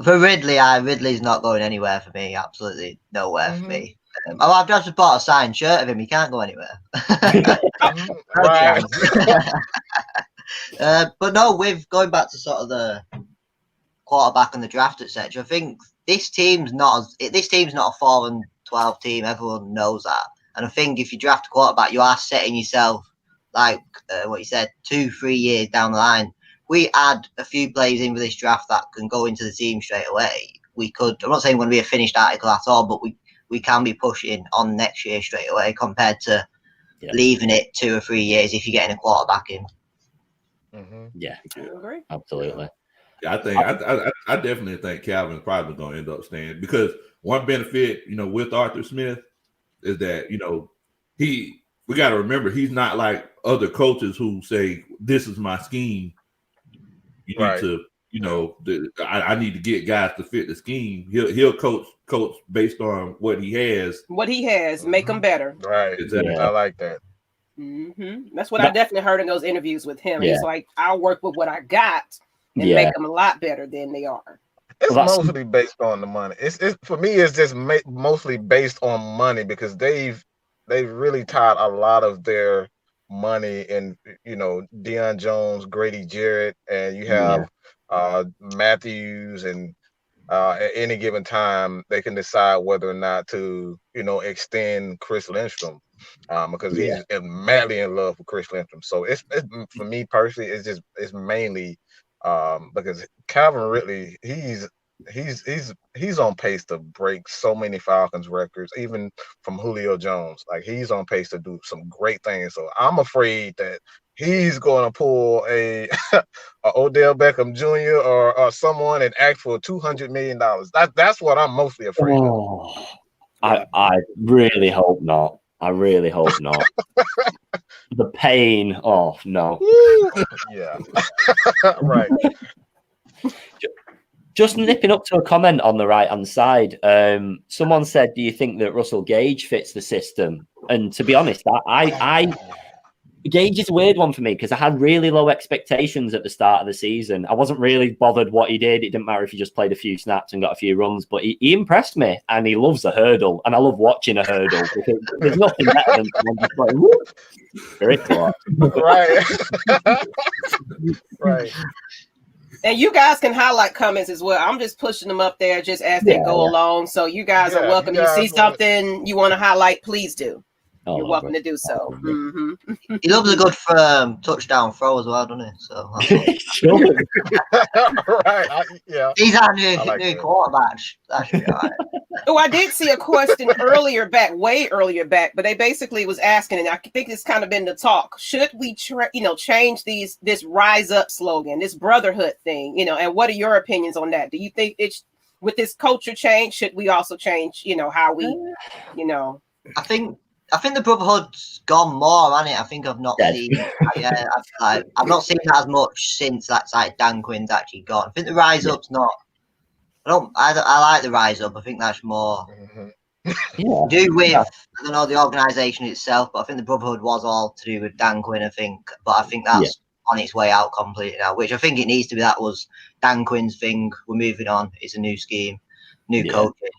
For Ridley's not going anywhere for me. Absolutely nowhere for me. I've just bought a signed shirt of him. He can't go anywhere. But no, with going back to sort of the quarterback and the draft, etc. I think this team's not a 4-12 team. Everyone knows that, and I think if you draft a quarterback, you are setting yourself like what you said, 2-3 years down the line. We add a few players in with this draft that can go into the team straight away. We could. I'm not saying we're going to be a finished article at all, but we can be pushing on next year straight away compared to leaving it 2 or 3 years if you're getting a quarterback in. Yeah, absolutely. I think I definitely think Calvin's probably going to end up staying, because one benefit, with Arthur Smith is that, we got to remember he's not like other coaches who say, this is my scheme. You need to, I need to get guys to fit the scheme. He'll coach based on what he has. Make them better. Right. Exactly. I like that. That's what I definitely heard in those interviews with him. He's like, I'll work with what I got and make them a lot better than they are. It's mostly based on the money. It's for me. It's just mostly based on money, because they've really tied a lot of their money in Deion Jones, Grady Jarrett, and you have Matthews, and at any given time they can decide whether or not to extend Chris Lindstrom, because he's madly in love with Chris Lindstrom. So it's for me personally, it's mainly. Because Calvin Ridley, he's on pace to break so many Falcons records, even from Julio Jones. Like, he's on pace to do some great things. So I'm afraid that he's going to pull a Odell Beckham Jr. or someone and ask for $200 million. That's what I'm mostly afraid of. I really hope not. I really hope not. The pain. Oh no. Yeah. Right. Just nipping up to a comment on the right-hand side. Someone said, "Do you think that Russell Gage fits the system?" And to be honest, I Gage is a weird one for me because I had really low expectations at the start of the season. I wasn't really bothered what he did. It didn't matter if he just played a few snaps and got a few runs, but he impressed me, and he loves a hurdle, and I love watching a hurdle because there's nothing better than someone just going, whoop. Very cool. Right. Right. And you guys can highlight comments as well. I'm just pushing them up there just as they go along. So you guys are welcome. You see something you want to highlight, please do. You're welcome to do so. Mm-hmm. He loves a good touchdown throw as well, doesn't he? So right. Yeah. He's our new quarterback. That should be all right. Oh, I did see a question way earlier back, but they basically was asking, and I think it's kind of been the talk. Should we, change this rise up slogan, this brotherhood thing, and what are your opinions on that? Do you think it's with this culture change, should we also change, how we, I think the brotherhood's gone more, hasn't it? I think I've not seen. I've not seen that as much since that's like Dan Quinn's actually gone. I think the rise up's not. I like the rise up. I think that's more to do with I don't know the organisation itself, but I think the brotherhood was all to do with Dan Quinn. I think, but I think that's on its way out completely now. Which I think it needs to be. That was Dan Quinn's thing. We're moving on. It's a new scheme, new coaches.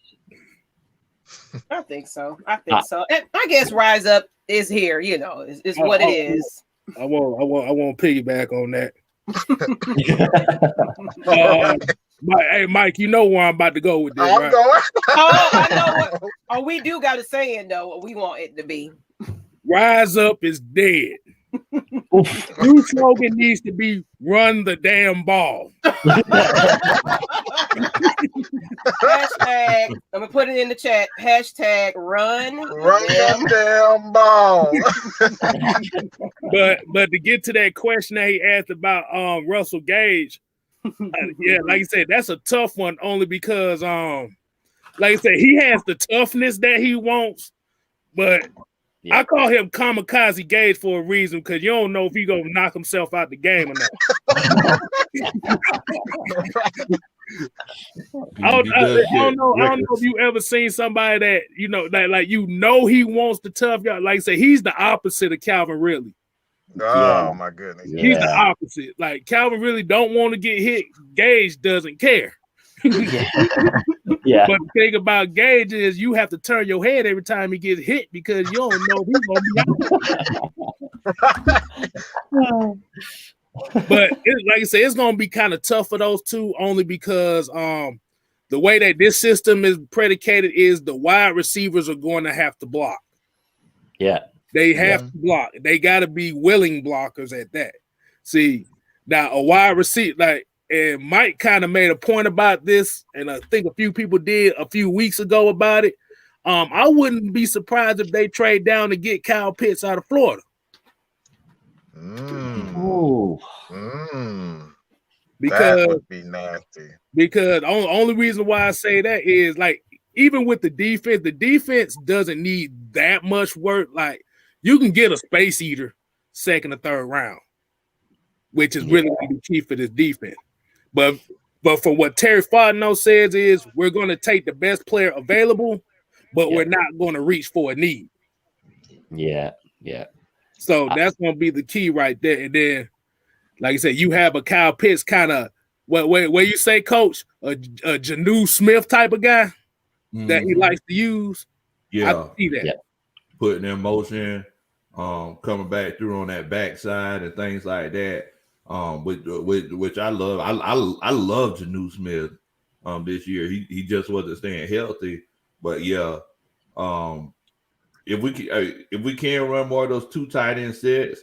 I think so. And I guess rise up is here. Is what it is. I won't piggyback on that. Hey, Mike, you know where I'm about to go with this, right? I know what. Oh, we do got a saying though. What we want it to be. Rise up is dead. New slogan needs to be run the damn ball. Hashtag, I'm gonna put it in the chat. Hashtag run the damn ball. But to get to that question that he asked about Russell Gage, like you said, that's a tough one only because like I said, he has the toughness that he wants, but I call him Kamikaze Gage for a reason because you don't know if he's gonna knock himself out the game or not. I don't know if you ever seen somebody that he wants the tough guy. Like I say, he's the opposite of Calvin Ridley. Oh my goodness. He's the opposite. Like Calvin really don't want to get hit. Gage doesn't care. But the thing about Gage is you have to turn your head every time he gets hit because you don't know if he's gonna be out. But like I said, it's gonna be kind of tough for those two only because the way that this system is predicated is the wide receivers are going to have to block. Yeah. They have to block. They got to be willing blockers at that. See, now a wide receiver, and Mike kind of made a point about this, and I think a few people did a few weeks ago about it. I wouldn't be surprised if they trade down to get Kyle Pitts out of Florida. Because that would be nasty. Because the only reason why I say that is even with the defense doesn't need that much work. Like you can get a space eater second or third round, which is really the key for this defense. But for what Terry Fontenot says is we're going to take the best player available, but we're not going to reach for a need. Yeah. So that's going to be the key right there. And then, like I said, you have a Kyle Pitts kind of where you say, Coach, a Janu Smith type of guy that he likes to use. Yeah, I see that. Yeah. Putting in motion, coming back through on that backside and things like that. Which I love. I love Janu Smith this year. He just wasn't staying healthy, but if we can run more of those two tight end sets,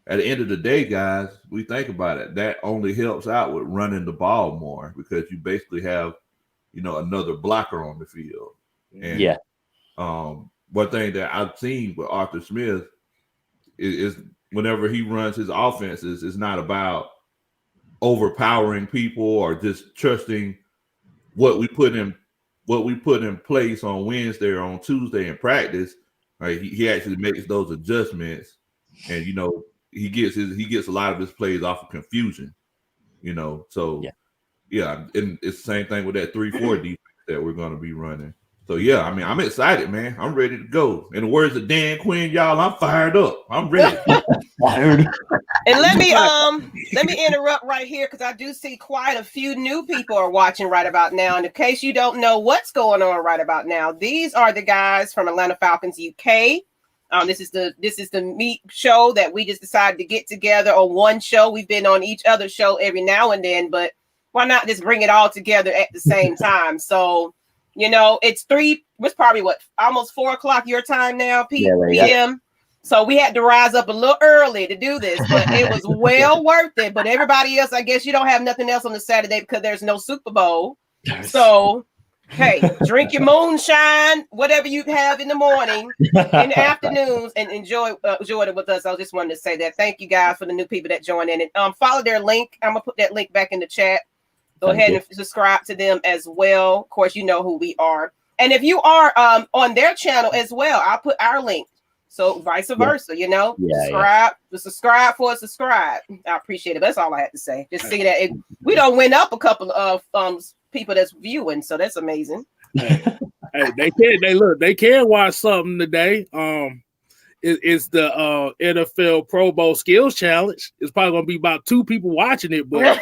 at the end of the day, guys, we think about it. That only helps out with running the ball more because you basically have, another blocker on the field. And one thing that I've seen with Arthur Smith is whenever he runs his offenses, it's not about overpowering people or just trusting what we put in place on Wednesday or on Tuesday in practice. Right, he actually makes those adjustments, and he gets a lot of his plays off of confusion. So and it's the same thing with that 3-4 defense that we're going to be running. So yeah, I mean, I'm excited, man. I'm ready to go. In the words of Dan Quinn, y'all, I'm fired up. I'm ready. Fired. And let me interrupt right here because I do see quite a few new people are watching right about now. And in case you don't know what's going on right about now, these are the guys from Atlanta Falcons UK. This is the meet show that we just decided to get together on one show. We've been on each other's show every now and then, but why not just bring it all together at the same time? So, you know, it's probably almost 4:00 your time now, PM. Yeah. So we had to rise up a little early to do this, but it was well worth it. But everybody else, I guess you don't have nothing else on the Saturday because there's no Super Bowl. So, hey, drink your moonshine, whatever you have in the morning, in the afternoons, and enjoy it with us. I just wanted to say that. Thank you guys for the new people that joined in. And follow their link. I'm going to put that link back in the chat. Go ahead and subscribe to them as well. Of course, you know who we are. And if you are on their channel as well, I'll put our link. So vice versa, you know, subscribe for a subscribe. I appreciate it. That's all I had to say. Just see that we don't went up a couple of people that's viewing, so that's amazing. Hey, they can watch something today. It's the NFL Pro Bowl Skills Challenge. It's probably gonna be about 2 people watching it, but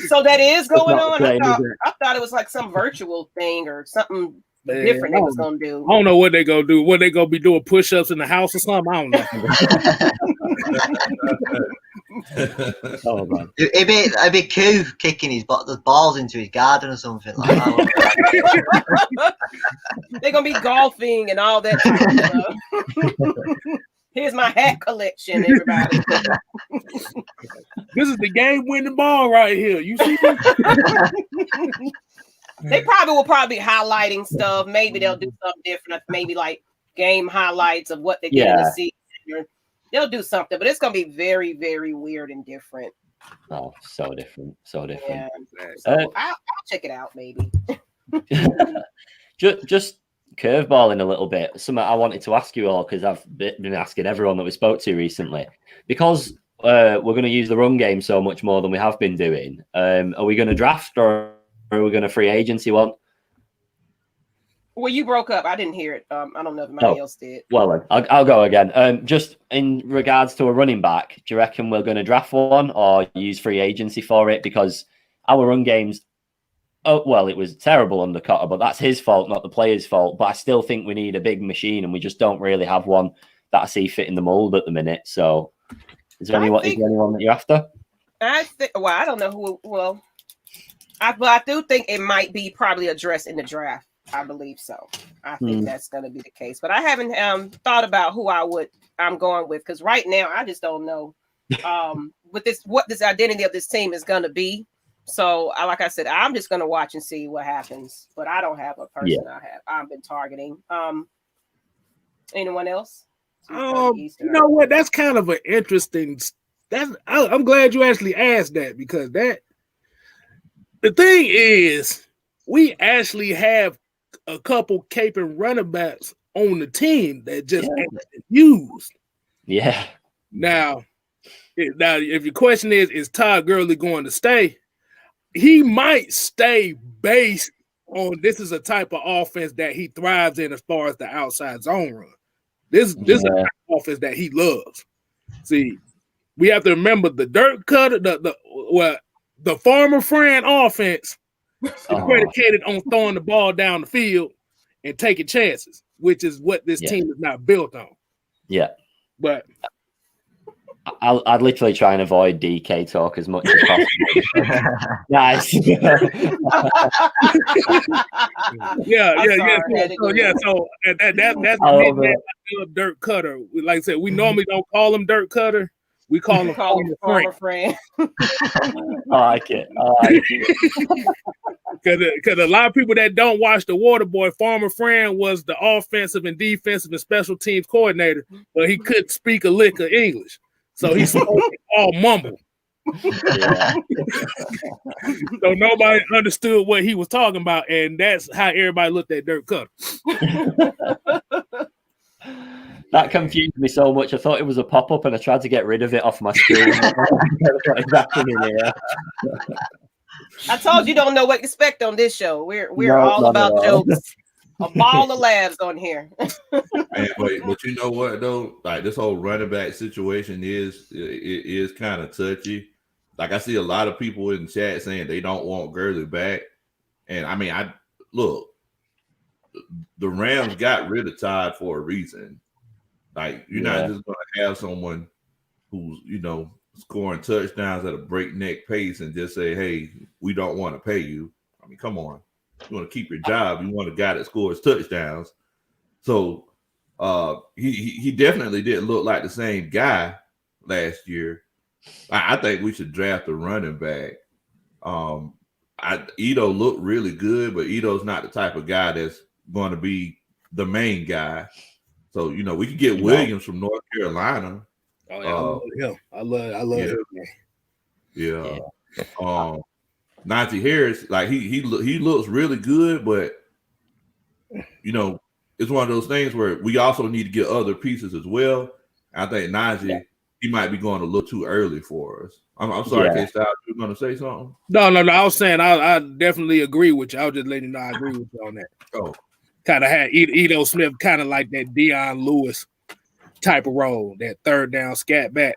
so that is going on. I thought it was like some virtual thing or something. Different they was gonna do. I don't know what they gonna do. What they gonna be doing? Push-ups in the house or something? I don't know. It'd be Q kicking the balls into his garden or something like that. They're gonna be golfing and all that type of stuff. Here's my hat collection, everybody. This is the game-winning ball right here. You see this? They will probably be highlighting stuff. Maybe they'll do something different. Maybe like game highlights of what they did in the season. They'll do something, but it's going to be very, very weird and different. Oh, so different. So different. Yeah. So I'll check it out maybe. Just curveballing a little bit. Something I wanted to ask you all because I've been asking everyone that we spoke to recently. Because we're going to use the run game so much more than we have been doing. Are we going to draft or are we going to free agency one? Well, you broke up. I didn't hear it. I don't know if anybody else did. Well, then, I'll go again. Just in regards to a running back, do you reckon we're going to draft one or use free agency for it? Because our run games, it was terrible under Cotter, but that's his fault, not the player's fault. But I still think we need a big machine, and we just don't really have one that I see fitting the mold at the minute. So, is there anyone that you're after? I don't know who. Well, I do think it might be probably addressed in the draft. I believe so. I think that's going to be the case. But I haven't thought about who I'm going with because right now I just don't know what this identity of this team is going to be. So, like I said, I'm just going to watch and see what happens. But I don't have a person I've been targeting. Anyone else? You know what? That's kind of an interesting. I'm glad you actually asked that because the thing is, we actually have a couple caping running backs on the team that just ain't used. Yeah. Now, if your question is Todd Gurley going to stay? He might stay based on this is a type of offense that he thrives in as far as the outside zone run. This is a type of offense that he loves. See, we have to remember the dirt cutter, the farmer friend offense is predicated on throwing the ball down the field and taking chances, which is what this team is not built on. Yeah. But I'd literally try and avoid DK talk as much as possible. Nice. So that's the dirt cutter. Like I said, we normally don't call him dirt cutter. We call him farmer friend. I like it. Because a lot of people that don't watch The Waterboy, Farmer Friend was the offensive and defensive and special teams coordinator, but he couldn't speak a lick of English. So he spoke all mumble. Yeah. So nobody understood what he was talking about, and that's how everybody looked at Dirk Cutter. That confused me so much. I thought it was a pop-up, and I tried to get rid of it off my screen. I told you don't know what to expect on this show. We're No, all not about at all. jokes. A ball of laughs on here. Man, but you know what though? Like this whole running back situation is kind of touchy. Like I see a lot of people in the chat saying they don't want Gurley back, and I mean, I look, the Rams got rid of Todd for a reason. Like you're not just going to have someone who's scoring touchdowns at a breakneck pace and just say, "Hey, we don't want to pay you." I mean, come on. You want to keep your job. You want a guy that scores touchdowns. So he definitely didn't look like the same guy last year. I think we should draft a running back. Ito looked really good, but Ito's not the type of guy that's going to be the main guy. So we could get Williams from North Carolina. Oh yeah, I love him. I love him. Yeah. Najee Harris, like he looks really good, but it's one of those things where we also need to get other pieces as well. I think Najee, he might be going a little too early for us. I'm sorry, K-Styles, you were going to say something? No. I was saying I definitely agree with you. I was just letting you know I agree with you on that. Oh, kind of had Ito Smith kind of like that Deion Lewis type of role, that third down scat back.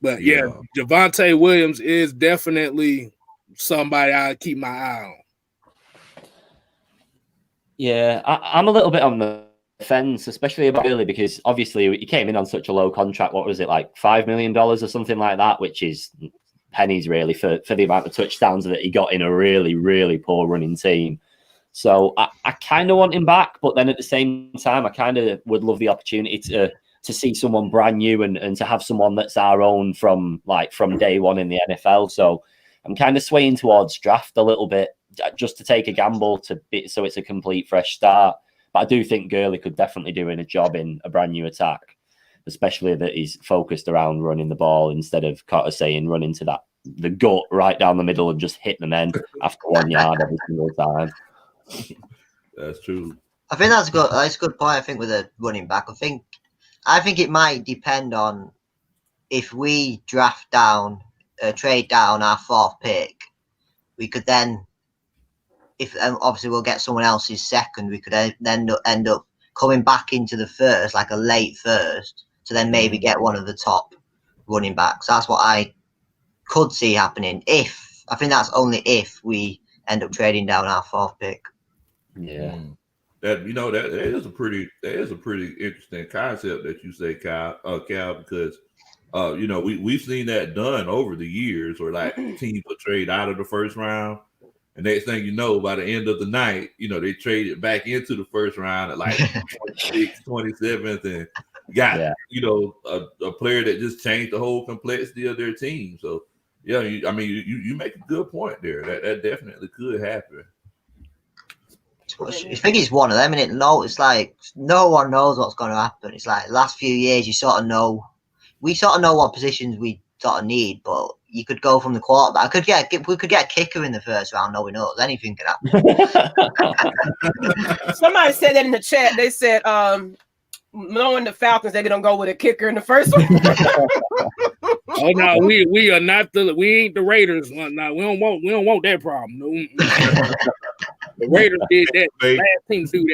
But Javonte Williams is definitely somebody I keep my eye on. Yeah, I'm a little bit on the fence, especially about Gurley, because obviously he came in on such a low contract. What was it, like $5 million or something like that, which is pennies really for the amount of touchdowns that he got in a really, really poor running team. So I kind of want him back, but then at the same time, I kind of would love the opportunity to see someone brand new and to have someone that's our own from day one in the NFL. So I'm kind of swaying towards draft a little bit, just to take a gamble so it's a complete fresh start. But I do think Gurley could definitely do a job in a brand new attack, especially that he's focused around running the ball instead of Cotter saying run into the gut right down the middle and just hit the men after 1 yard every single time. That's true. I think that's good. That's a good point. I think with a running back, I think it might depend on if we draft down, trade down our 4th pick. We could then, if obviously we'll get someone else's second, we could end up coming back into the first, like a late first, to then maybe get one of the top running backs. That's what I could see happening. I think that's only if we end up trading down our 4th pick. Yeah. That is a pretty interesting concept that you say, Cal, because we've seen that done over the years where like teams will trade out of the first round, and next thing you know, by the end of the night, they traded back into the first round at like 26th, 27th, and got a player that just changed the whole complexity of their team. So you make a good point there. That definitely could happen. I think it's one of them, and it's like no one knows what's going to happen. It's like the last few years, we sort of know what positions we sort of need, but you could go from the quarterback. We could get a kicker in the first round. No one knows. Anything could happen. Somebody said that in the chat. They said, knowing the Falcons, they're gonna go with a kicker in the first one. Oh no, we are not we ain't the Raiders. No, we don't want that problem. No. The Raiders did that. Last team do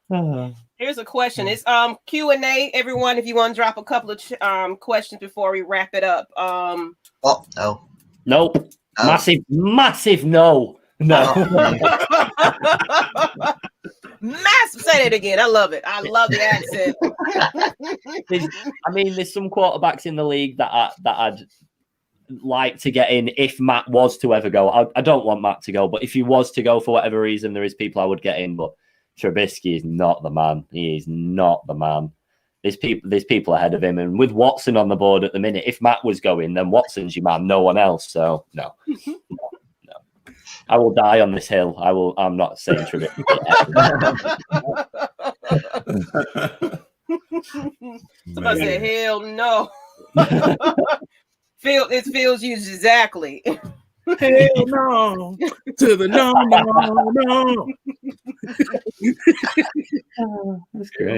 that. Here's a question. It's Q&A. Everyone, if you want to drop a couple of questions before we wrap it up. No. Nope. Massive no. Massive. Say that again. I love it. I love the accent. There's some quarterbacks in the league that I'd like to get in if Matt was to ever go. I don't want Matt to go, but if he was to go for whatever reason, there is people I would get in, but Trubisky is not the man. He is not the man. There's people ahead of him, and with Watson on the board at the minute, if Matt was going, then Watson's your man, no one else. So no. I will die on this hill. I'm not saying Trubisky. Somebody said, hell no. It feels you exactly. Hell no. To the no. That's great.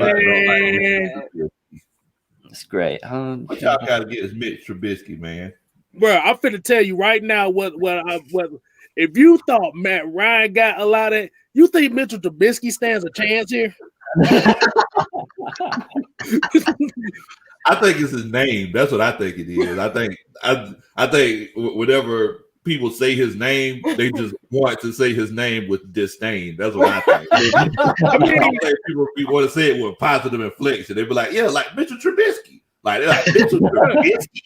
That's great. What y'all got to get is Mitch Trubisky, man. Bro, I'm finna tell you right now what if you thought Matt Ryan got a lot of, you think Mitchell Trubisky stands a chance here? I think it's his name. That's what I think it is. I think whenever people say his name, they just want to say his name with disdain. That's what I think. I think people want to say it with positive inflection. They be like, yeah, like Mitchell Trubisky. Like Mitchell Trubisky.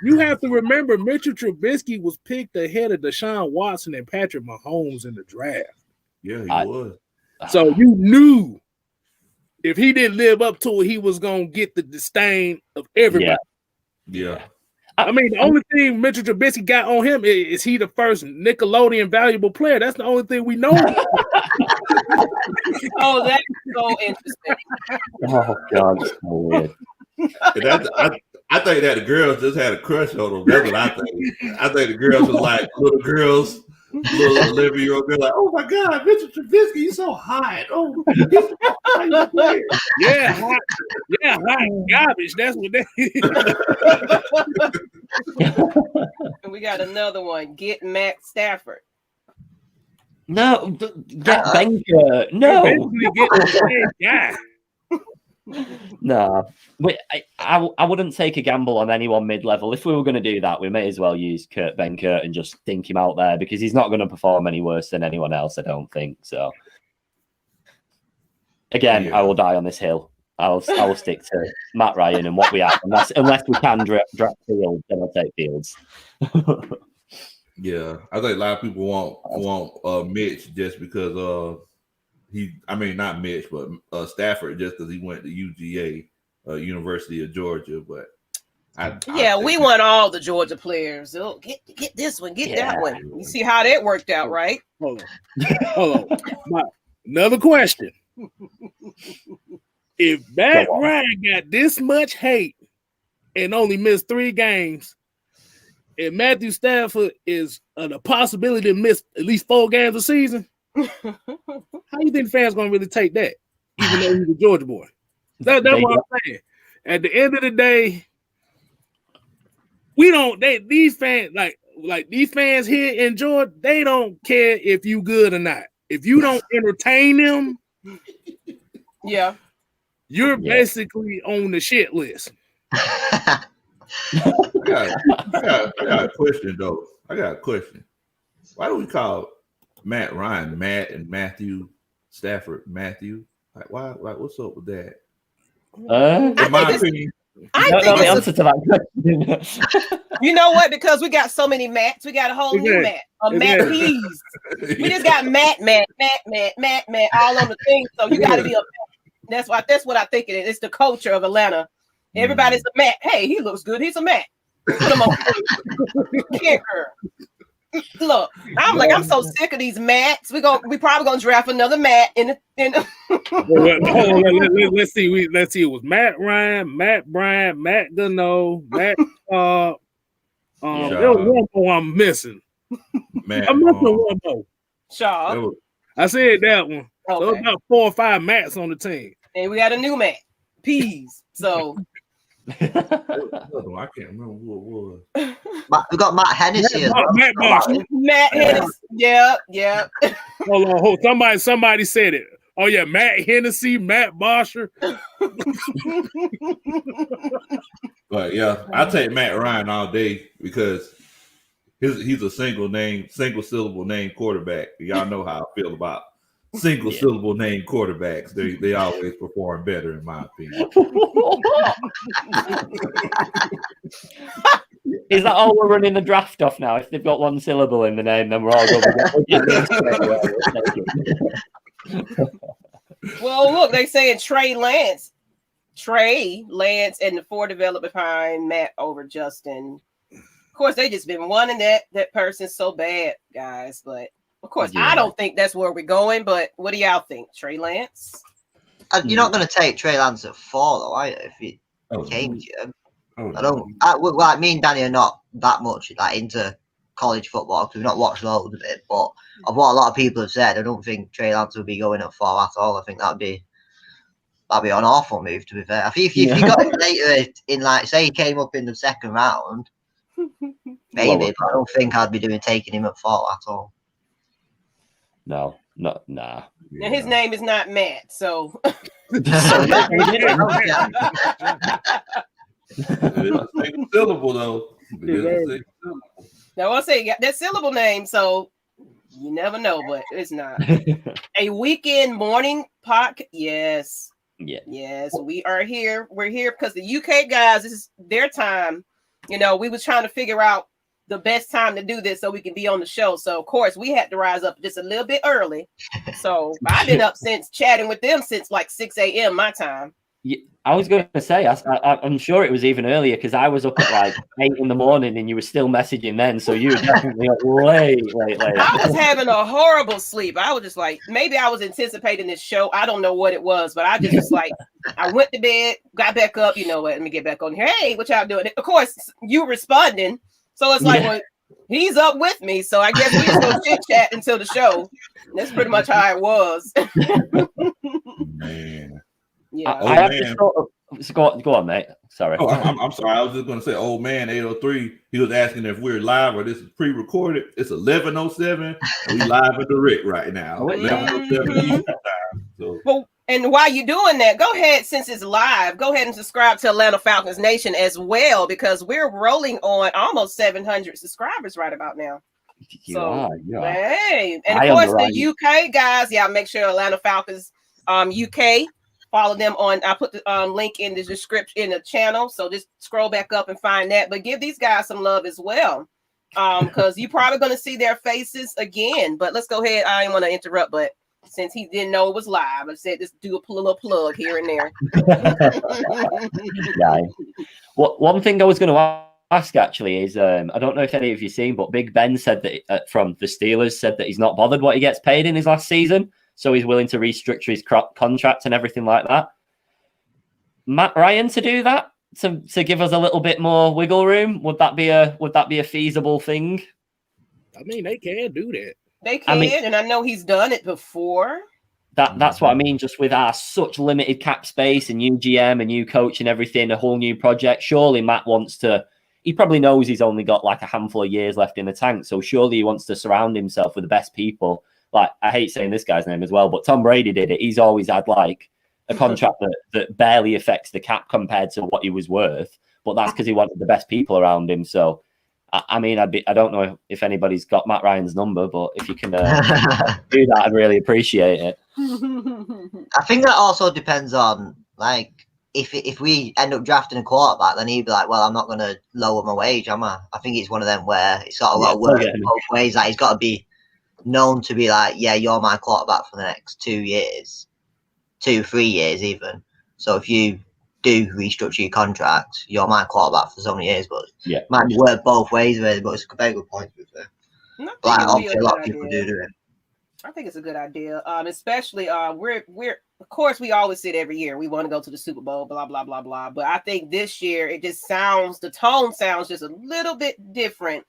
You have to remember, Mitchell Trubisky was picked ahead of Deshaun Watson and Patrick Mahomes in the draft. Yeah, he was. So you knew if he didn't live up to it, he was going to get the disdain of everybody. Yeah. I mean, the only thing Mitchell Trubisky got on him is he the first Nickelodeon valuable player. That's the only thing we know. Oh, that's so interesting. Oh, God, it's so weird. I think that the girls just had a crush on him. That's what I think. I think the girls was like little girls, little 11-year-old girl, like, oh my God, Mitchell Trubisky, he's so hot. Oh, yeah, hot garbage. That's what they. And we got another one. Get Matt Stafford. No, get Benker. No, get the guy. No, but I wouldn't take a gamble on anyone mid-level. If we were going to do that, we may as well use Kurt Benkert and just dink him out there because he's not going to perform any worse than anyone else, I don't think. So, again, I will die on this hill. I will stick to Matt Ryan and what we have. Unless we can draft Fields, then I'll take Fields. Yeah, I think a lot of people want Mitch just because not Mitch, but Stafford just because he went to UGA, University of Georgia. But we want all the Georgia players. Oh, get this one, get that one. You see how that worked out, right? Hold on. Another question. If Matt Ryan got this much hate and only missed 3 games, and Matthew Stafford is a possibility to miss at least 4 games a season, how you think fans gonna really take that? Even though he's a Georgia boy. That's what I'm saying. At the end of the day, these fans like these fans here in Georgia, they don't care if you good or not. If you don't entertain them, you're basically on the shit list. I got a question though. I got a question. Why do we call Matt Ryan Matt and Matthew Stafford Matthew? Like why? Like what's up with that? In my opinion, I don't know the answer to that question. You know what? Because we got so many Matts, we got a whole new Matt, Matt Pease. We just got Matt all on the thing. So you got to be a Matt. That's what I think it is. It's the culture of Atlanta. Everybody's a Matt. Hey, he looks good. He's a Matt. Put him on kicker. Look, I'm so sick of these Matts. We probably gonna draft another Matt in the Let's see. Let's see. It was Matt Ryan, Matt Bryant, Matt Gano, Matt. There was one more I'm missing. I'm missing one more. Shaw. I said that one. Okay. So about 4 or 5 Matts on the team. And we got a new Matt, Pease. So. I can't remember who it was. We got Matt Hennessy as well. Matt Hennessy. Yeah. Hold on. Somebody said it. Oh yeah, Matt Hennessy, Matt Bosher. But yeah, I take Matt Ryan all day because he's a single syllable name quarterback. Y'all know how I feel about single syllable name quarterbacks. They always perform better, in my opinion. Is that all we're running the draft off now? If they've got 1 syllable in the name, then we're all going to Well, look, they saying Trey Lance, and the 4 development behind Matt over Justin. Of course, they just been wanting that person so bad, guys. But of course, I don't think that's where we're going. But what do y'all think, Trey Lance? You're not going to take Trey Lance at 4, though, are you? If he came to you, I don't. Me and Danny are not that much into college football because we've not watched loads of it. But of what a lot of people have said, I don't think Trey Lance would be going at 4 at all. I think that'd be that'd be an awful move, to be fair. I think if you got him later in, like, say he came up in the second round, maybe, but I don't think I'd be taking him at 4 at all. No. Now his name is not Matt, so. It's a single syllable, though. Now I'll say that syllable name, so you never know, but it's not. A weekend morning podcast. Yes. Yeah. Yes, we are here. We're here because the UK guys, this is their time. You know, we was trying to figure out the best time to do this so we can be on the show. So of course we had to rise up just a little bit early. So I've been up since chatting with them since like 6 a.m. my time. Yeah, I was going to say, I'm sure it was even earlier because I was up at like 8 in the morning and you were still messaging then. So you were definitely up late. I was having a horrible sleep. I was just like, maybe I was anticipating this show. I don't know what it was, but I just was like, I went to bed, got back up. You know what? Let me get back on here. Hey, what y'all doing? Of course, you responding. So it's like, well, he's up with me. So I guess we just go chit chat until the show. That's pretty much how it was. Man. Yeah. I have to go on, mate. Sorry. Oh, I'm sorry. I was just going to say, old man 803. He was asking if we're live or this is pre-recorded. It's 11:07. And we live at the Rick right now. 11:07 Eastern time. So. Well, and while you're doing that, go ahead, since it's live, go ahead and subscribe to Atlanta Falcons Nation as well, because we're rolling on almost 700 subscribers right about now. Hey, and of course the UK guys, make sure Atlanta Falcons UK. Follow them on. I put the link in the description in the channel, so just scroll back up and find that. But give these guys some love as well, because you're probably going to see their faces again. But let's go ahead. I didn't want to interrupt, but since he didn't know it was live, I said just do a little plug here and there. Well, one thing I was going to ask actually is I don't know if any of you seen, but Big Ben said that from the Steelers said that he's not bothered what he gets paid in his last season. So he's willing to restructure his contract and everything like that. Matt Ryan to do that to give us a little bit more wiggle room. Would that be a feasible thing? I mean, they can do that. They can, and I know he's done it before. That's what I mean. Just with our such limited cap space and new GM and new coach and everything, a whole new project. Surely Matt wants to. He probably knows he's only got like a handful of years left in the tank. So surely he wants to surround himself with the best people. Like, I hate saying this guy's name as well, but Tom Brady did it. He's always had like a contract that barely affects the cap compared to what he was worth. But that's because he wanted the best people around him. So, I mean, I don't know if anybody's got Matt Ryan's number, but if you can do that, I'd really appreciate it. I think that also depends on like if we end up drafting a quarterback, then he'd be like, well, I'm not going to lower my wage, am I? I think it's one of them where it's got a lot of work both ways. Like, he's got to be known to be like, yeah, you're my quarterback for the next 2 years, 2-3 years even. So if you do restructure your contract, you're my quarterback for so many years. But it might work both ways, really. But it's a very good point. Like, obviously, a lot of people do it. I think it's a good idea, especially we're of course we always say it every year we want to go to the Super Bowl, blah blah blah blah. But I think this year the tone sounds just a little bit different.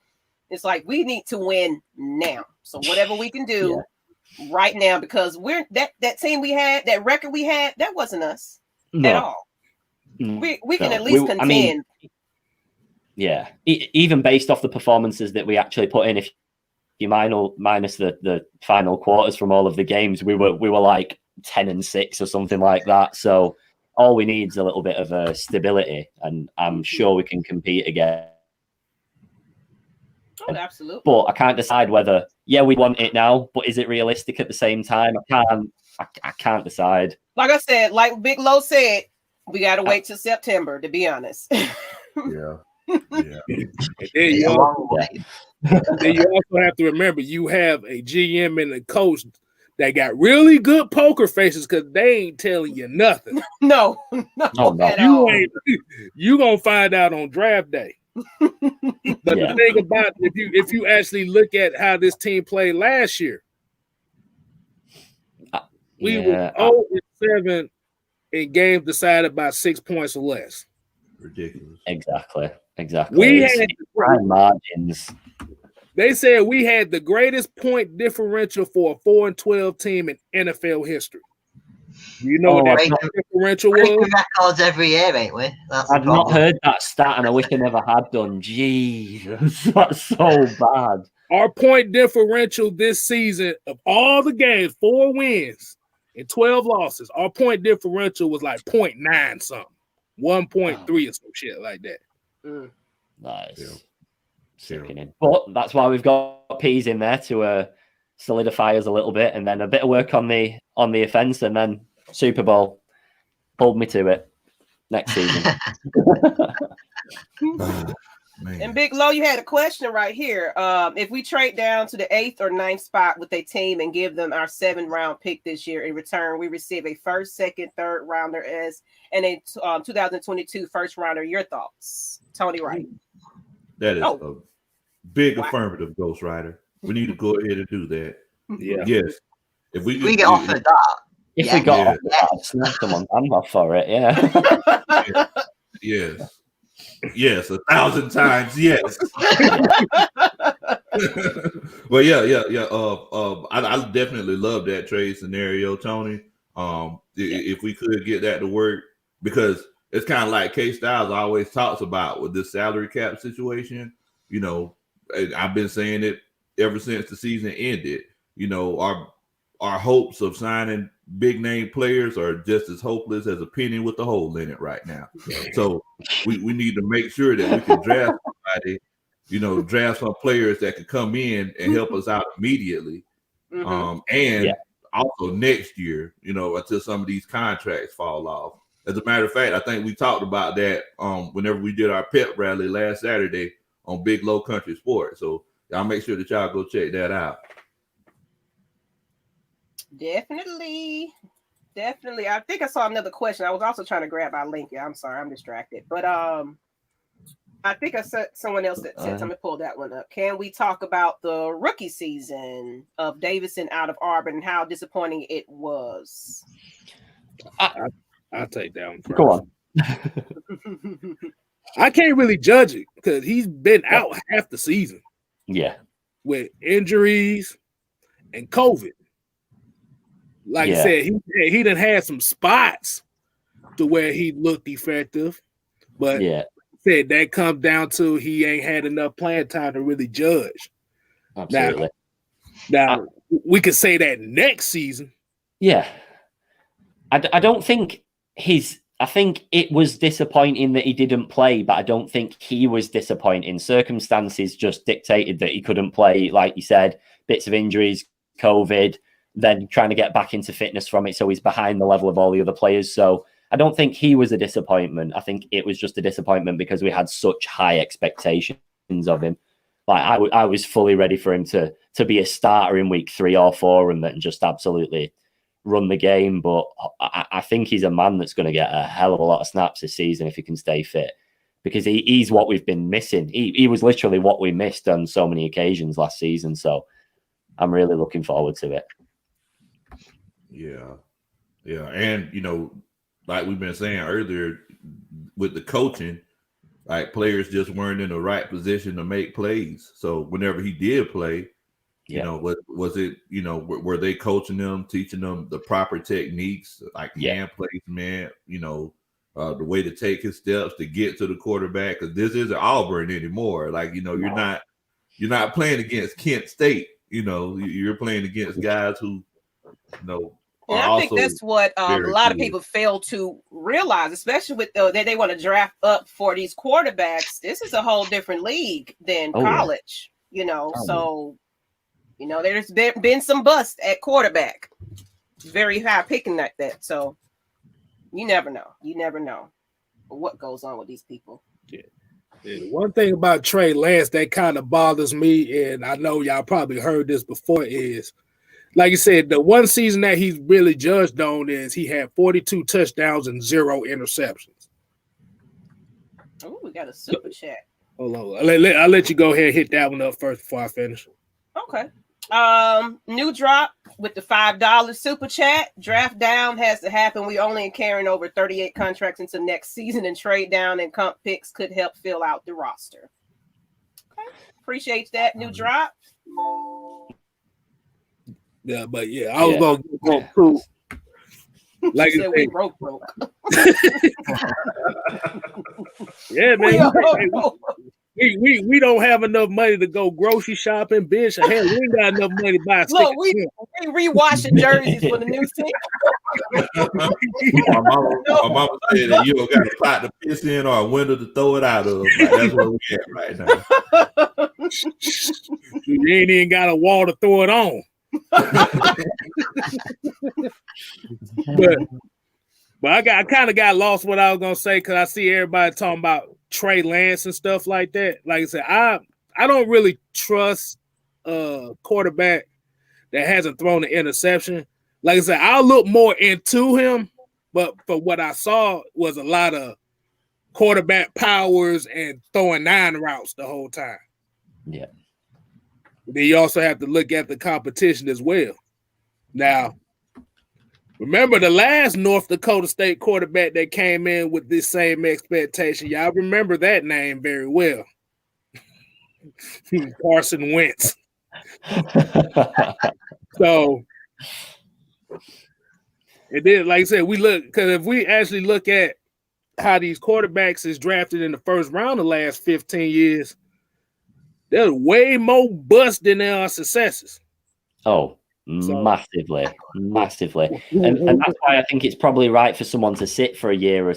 It's like we need to win now. So whatever we can do right now, because we're that team we had, that record we had, that wasn't us at all. We can at least contend. I mean, even based off the performances that we actually put in, if you minus the final quarters from all of the games, we were like 10-6 or something like that. So all we need is a little bit of stability, and I'm sure we can compete again. Oh, absolutely. But I can't decide whether we want it now, but is it realistic at the same time? I can't decide. Like I said, like Big Low said, we got to wait till September, to be honest. Yeah. And then you also have to remember you have a GM and a coach that got really good poker faces because they ain't telling you nothing. No. You gonna find out on draft day. But the thing about if you actually look at how this team played last year, we were 0-7 in games decided by 6 points or less. Ridiculous. Exactly. We had margins. They said we had the greatest point differential for a 4-12 team in NFL history. You know what that differential breaking was? records every year, ain't we? That's the I've not problem. heard that stat, and I wish I never had done. Jesus, that's so bad. Our point differential this season of all the games, 4 wins and 12 losses, our point differential was like 0.9 something, 1.3 or some shit like that. Nice. Sickening. But that's why we've got Peas in there to solidify us a little bit, and then a bit of work on the offense, and then Super Bowl. Hold me to it next season. And Big Low, you had a question right here. If we trade down to the 8th or 9th spot with a team and give them our 7th round pick this year, in return, we receive a 1st, 2nd, 3rd rounder and a 2022 first rounder. Your thoughts, Tony Wright? That is a big affirmative, Ghost Rider. We need to go ahead and do that. Yeah. Yes. If we get offered that. If we got offered that, I'd smack them on camera for it, Yes. Yes, 1,000 times yes. Well, yeah. I definitely love that trade scenario, Tony. If we could get that to work, because it's kind of like K Styles always talks about with this salary cap situation. You know, I've been saying it ever since the season ended. You know, our hopes of signing big name players are just as hopeless as a penny with a hole in it right now. So we need to make sure that we can draft somebody, draft some players that could come in and help us out immediately. Also next year, until some of these contracts fall off. As a matter of fact, I think we talked about that whenever we did our pep rally last Saturday on Big Low Country Sports. So y'all make sure that y'all go check that out. Definitely. I think I saw another question. I was also trying to grab our link. Yeah, I'm sorry, I'm distracted. But I think I said someone else that said, let me pull that one up. Can we talk about the rookie season of Davison out of Auburn and how disappointing it was? I'll take that one first. Go on. I can't really judge it because he's been out half the season. Yeah. With injuries and COVID. Like I said, he done had some spots to where he looked effective, but said that comes down to he ain't had enough playing time to really judge. Absolutely. Now we could say that next season. Yeah. I don't think I think it was disappointing that he didn't play, but I don't think he was disappointing. Circumstances just dictated that he couldn't play, like you said, bits of injuries, COVID, then trying to get back into fitness from it. So he's behind the level of all the other players. So I don't think he was a disappointment. I think it was just a disappointment because we had such high expectations of him. Like I was fully ready for him to be a starter in week 3 or 4 and then just absolutely run the game. But I think he's a man that's going to get a hell of a lot of snaps this season if he can stay fit, because he's what we've been missing. He was literally what we missed on so many occasions last season. So I'm really looking forward to it. Yeah. And, like we've been saying earlier with the coaching, like players just weren't in the right position to make plays. So whenever he did play, was it, were they coaching them, teaching them the proper techniques, like hand placement, the way to take his steps to get to the quarterback? Because this isn't Auburn anymore. Like, you're not playing against Kent State. You're playing against guys who, and I think that's what a lot of people fail to realize, especially with that they want to draft up for these quarterbacks. This is a whole different league than college, So, there's been some bust at quarterback, very high picking like that. So you never know what goes on with these people. Yeah. One thing about Trey Lance that kind of bothers me, and I know y'all probably heard this before, is like you said, the one season that he's really judged on is he had 42 touchdowns and 0 interceptions. Oh, we got a super chat. Hold on. I'll let you go ahead and hit that one up first before I finish. Okay. New drop with the $5 super chat. Draft down has to happen. We only carrying over 38 contracts into next season, and trade down and comp picks could help fill out the roster. Okay. Appreciate that new drop. Yeah, but I was gonna go through. Like said, we broke. Yeah, man. We don't have enough money to go grocery shopping, bitch. Hell, we ain't got enough money to buy a stick. Look, we rewashing jerseys for the new team. My mama said that you don't got a pot to piss in or a window to throw it out of. Like, that's where we at right now. You ain't even got a wall to throw it on. but I kind of got lost what I was gonna say because I see everybody talking about Trey Lance and stuff like that. Like I said, I don't really trust a quarterback that hasn't thrown an interception. Like I said, I'll look more into him, but for what I saw was a lot of quarterback powers and throwing 9 routes the whole time. Yeah. Then you also have to look at the competition as well. Now, remember the last North Dakota State quarterback that came in with this same expectation? Y'all remember that name very well. Carson Wentz. So, and then, like I said, we look, because if we actually look at how these quarterbacks is drafted in the first round the last 15 years, there's way more busts than there are successes. Oh, massively. And that's why I think it's probably right for someone to sit for a year or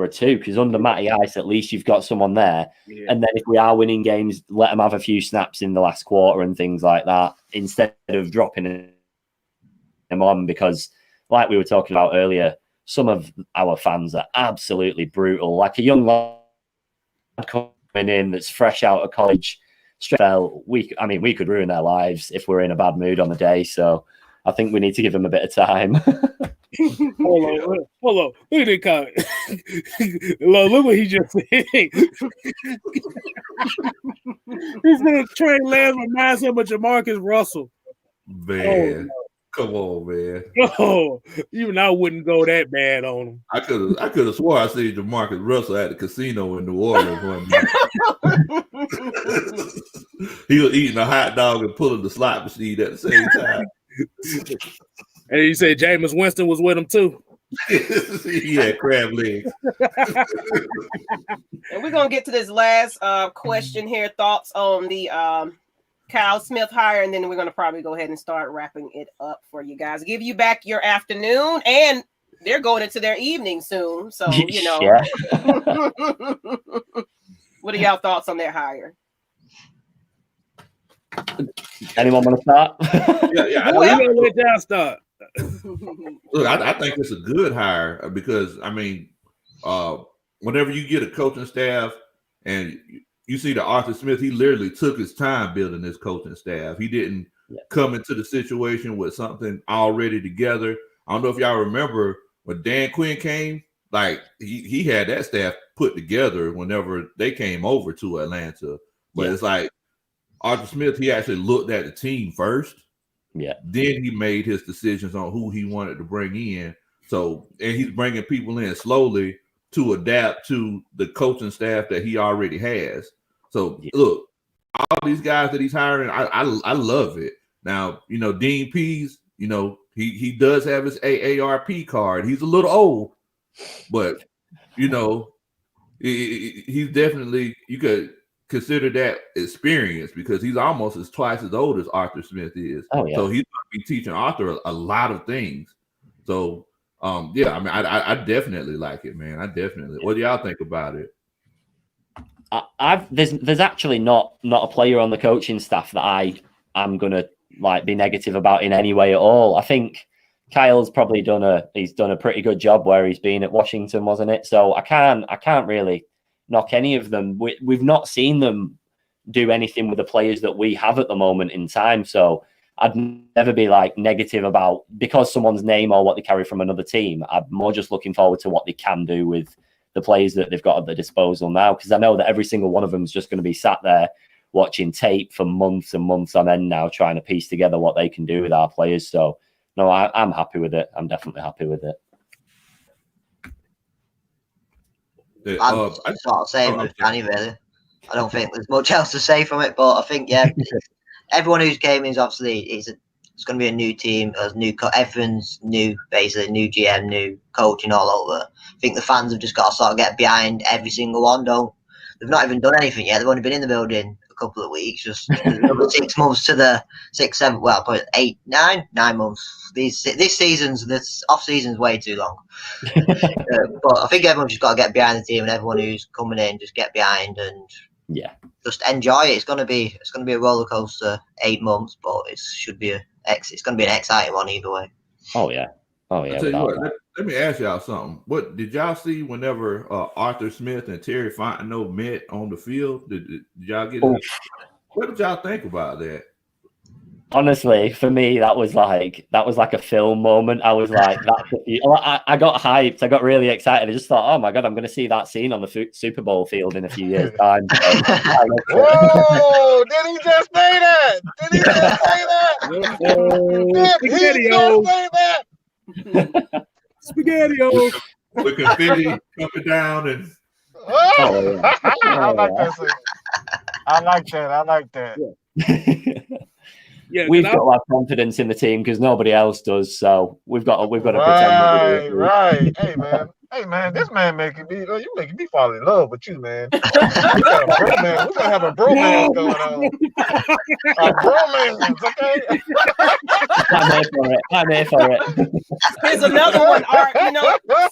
two, because under Matty Ice, at least you've got someone there. Yeah. And then if we are winning games, let them have a few snaps in the last quarter and things like that, instead of dropping them on, because like we were talking about earlier, some of our fans are absolutely brutal. Like a young lad coming in that's fresh out of college, we could ruin their lives if we're in a bad mood on the day. So I think we need to give them a bit of time. Hold on. Look at the comment. Look what he just said. He said Trey Lance reminds him of Jamarcus Russell. Man. Come on, man. Oh, even I wouldn't go that bad on him. I could have swore I seen Jamarcus Russell at the casino in New Orleans one night. He was eating a hot dog and pulling the slot machine at the same time. And you said Jameis Winston was with him too. He had crab legs. And we're gonna get to this last question here. Thoughts on the Kyle Smith hire, and then we're going to probably go ahead and start wrapping it up for you guys. Give you back your afternoon, and they're going into their evening soon. So, you know. What are y'all thoughts on their hire? Anyone want to start? Yeah. Let y'all start. Look, I think it's a good hire because, I mean, whenever you get a coaching staff and you see the Arthur Smith, he literally took his time building this coaching staff. He didn't come into the situation with something already together. I don't know if y'all remember when Dan Quinn came, like he had that staff put together whenever they came over to Atlanta. But it's like Arthur Smith, he actually looked at the team first. Yeah. Then he made his decisions on who he wanted to bring in. So, and he's bringing people in slowly to adapt to the coaching staff that he already has. So look, all these guys that he's hiring, I love it. Now, you know, Dean Pease, you know, he does have his AARP card. He's a little old, but you know, he's definitely, you could consider that experience because he's almost twice as old as Arthur Smith is. Oh, yeah. So he's going to be teaching Arthur a lot of things. So yeah, I mean, I definitely like it, man. I definitely. What do y'all think about it? There's actually not a player on the coaching staff that I'm gonna like be negative about in any way at all. I think Kyle's probably done a pretty good job where he's been at Washington, wasn't it? So I can't really knock any of them. We've not seen them do anything with the players that we have at the moment in time. So I'd never be like negative about because someone's name or what they carry from another team. I'm more just looking forward to what they can do with the players that they've got at their disposal now, because I know that every single one of them is just going to be sat there watching tape for months and months on end now, trying to piece together what they can do with our players. So, no, I'm happy with it. I'm definitely happy with it. I'm sort of saying with Danny, really. I don't think there's much else to say from it, but I think, yeah, everyone who's came in is obviously It's going to be a new team, everyone's new, basically new GM, new coaching all over. I think the fans have just got to sort of get behind every single one. They've not even done anything yet. They've only been in the building a couple of weeks. Just another 6 months to the 6, 7, well, probably 8, 9 months. This off season's way too long. But I think everyone's just got to get behind the team, and everyone who's coming in just get behind and just enjoy it. It's going to be a roller coaster 8 months, but it's going to be an exciting one either way. Oh yeah. I'll tell you what, let me ask y'all something. What did y'all see whenever Arthur Smith and Terry Fontenot met on the field? Did y'all get it? What did y'all think about that? Honestly, for me, that was like a film moment. I was like, I got hyped. I got really excited. I just thought, oh my God, I'm going to see that scene on the Super Bowl field in a few years' time. Whoa! Did he just say that? Did he just say that? Spaghetti-O. With confetti coming down and. I like that scene. I like that. Yeah, we've got a lot of confidence in the team because nobody else does. So we've got to pretend. Right. Hey man, this man making me fall in love with you, man. We're gonna have a bromance going on. A bromance, okay? I'm here for it. Here's another one.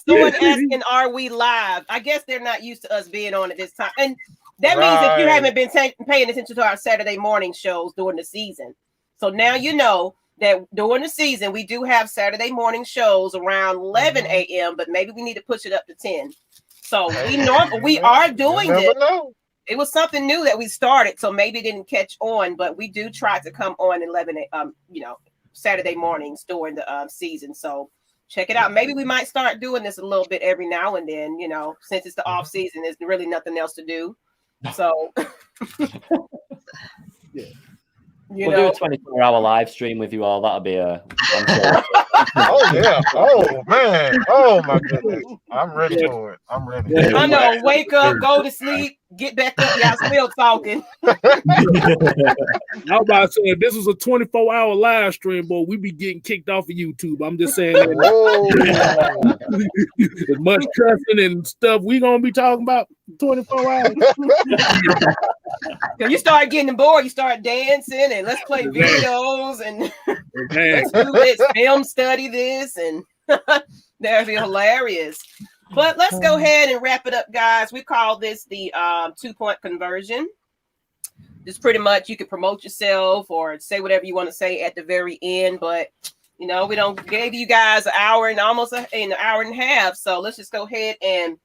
Someone asking, "Are we live?" I guess they're not used to us being on at this time, and that means if you haven't been paying attention to our Saturday morning shows during the season. So now you know that during the season, we do have Saturday morning shows around 11 a.m., but maybe we need to push it up to 10. So we are doing this. It was something new that we started, so maybe it didn't catch on, but we do try to come on 11 Saturday mornings during the season. So check it out. Maybe we might start doing this a little bit every now and then, since it's the off season, there's really nothing else to do. So We'll do a 24-hour live stream with you all. That'll be I'm sure. Oh yeah. Oh man. Oh my goodness. I'm ready for it. I'm ready. I know. Wake up, go to sleep, get back up. Y'all still talking. I was about to say, if this was a 24-hour live stream, boy, we'd be getting kicked off of YouTube. I'm just saying that. As much cussing and stuff we gonna be talking about 24 hours. You start getting bored, you start dancing and let's play videos and let's do this, film study this, and that'd be hilarious. But let's go ahead and wrap it up, guys. We call this the 2-point conversion. Just pretty much you can promote yourself or say whatever you want to say at the very end, but we don't gave you guys an hour and almost an hour and a half. So let's just go ahead and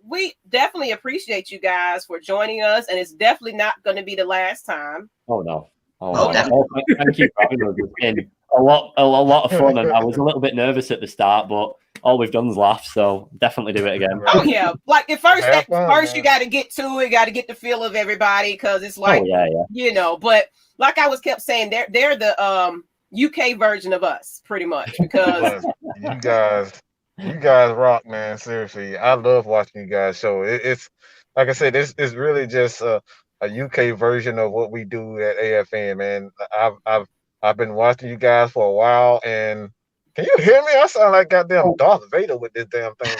we definitely appreciate you guys for joining us, and it's definitely not going to be the last time. Oh no! Thank you for having us. It's been a lot of fun, and I was a little bit nervous at the start, but all we've done is laugh. So definitely do it again. Oh yeah, like at first you got to get to it, got to get the feel of everybody because it's like But like I kept saying, they're the UK version of us, pretty much, because you guys rock, man. Seriously, I love watching you guys show. It's like I said, it's really just a UK version of what we do at AFN, man. I've been watching you guys for a while, and can you hear me? I sound like goddamn Darth Vader with this damn thing.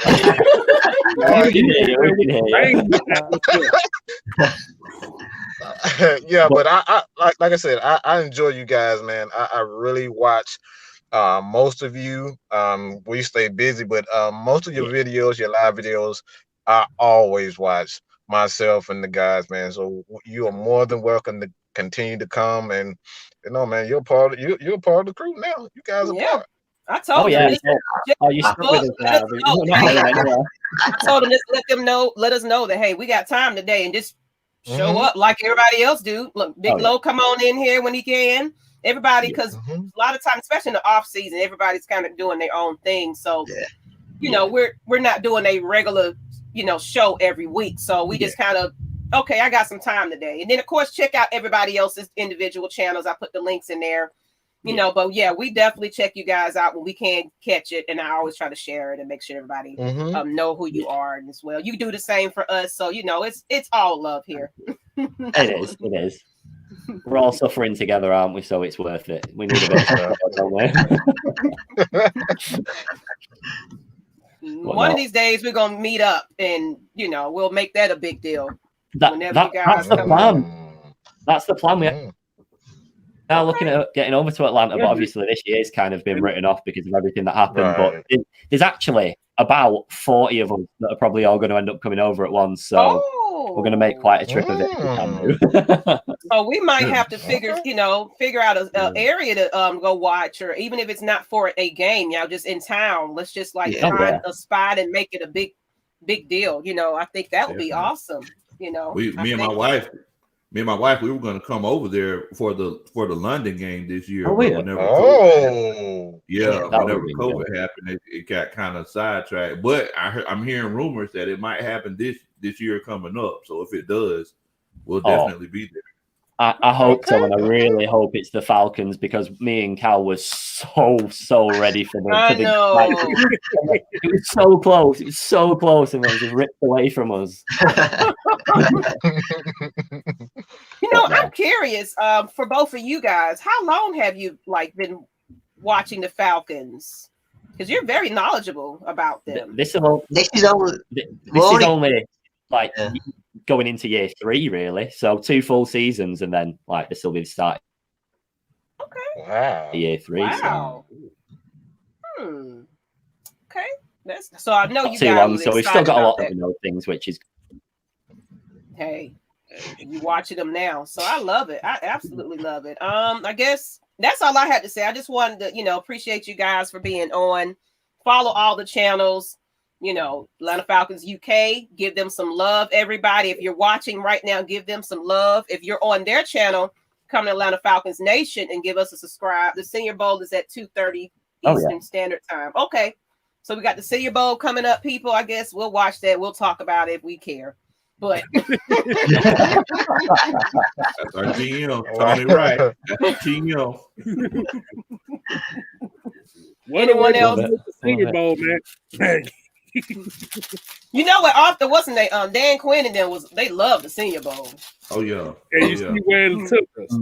Yeah, but I like I said, I enjoy you guys, man. I really watch. Most of you, we stay busy, but most of your videos, your live videos, I always watch myself and the guys, man. So you are more than welcome to continue to come, and man, you're part of the crew now. You guys are part. I told you. You stuck with us now. I told them, let us know that hey, we got time today, and just show up like everybody else do. Look, Big Low, come on in here when he can. Everybody, because a lot of times, especially in the off season, everybody's kind of doing their own thing. So, we're not doing a regular, show every week. So we just kind of, okay, I got some time today. And then of course, check out everybody else's individual channels. I put the links in there, but we definitely check you guys out when we can catch it. And I always try to share it and make sure everybody know who you are as well. You do the same for us. So, it's all love here. It is. It is. We're all suffering together, aren't we? So it's worth it. We need a bit of support, don't we? One of these days, we're gonna meet up, and we'll make that a big deal. That's the plan. That's the plan. We are now looking at getting over to Atlanta, but obviously this year's kind of been written off because of everything that happened. Right. But there's actually about 40 of us that are probably all going to end up coming over at once. So we're going to make quite a trip of it. So we might have to figure out an area to go watch, or even if it's not for a game, just in town. Let's just find a spot and make it a big deal. I think that would be awesome. Me and my wife, we were going to come over there for the London game this year. Whenever COVID happened, it got kind of sidetracked. But I'm hearing rumors that it might happen this year coming up. So if it does, we'll definitely be there. I hope so, and I really hope it's the Falcons, because me and Cal was so ready for them. I know. It was so close. It was so close, and it was just ripped away from us. I'm curious. For both of you guys, how long have you been watching the Falcons? Because you're very knowledgeable about them. This is only going into year 3, really. So 2 full seasons, and then this will be the start. Okay. Wow. Year 3. Wow. So. Okay. So I know you too long. So we've still got a lot of things, which is. Hey, you watching them now, so I love it. I absolutely love it. I guess that's all I had to say. I just wanted to, appreciate you guys for being on. Follow all the channels. Atlanta Falcons UK, give them some love, everybody. If you're watching right now, give them some love. If you're on their channel, come to Atlanta Falcons Nation and give us a subscribe. The Senior Bowl is at 2:30 Eastern Standard Time. Okay, so we got the Senior Bowl coming up, people. I guess we'll watch that. We'll talk about it if we care. But that's our GM, Tony Wright. That's GM. Anyone else? The Senior Bowl, man. You know what? Arthur wasn't they? Dan Quinn and them they love the Senior Bowl. Oh yeah. And you see where it took us.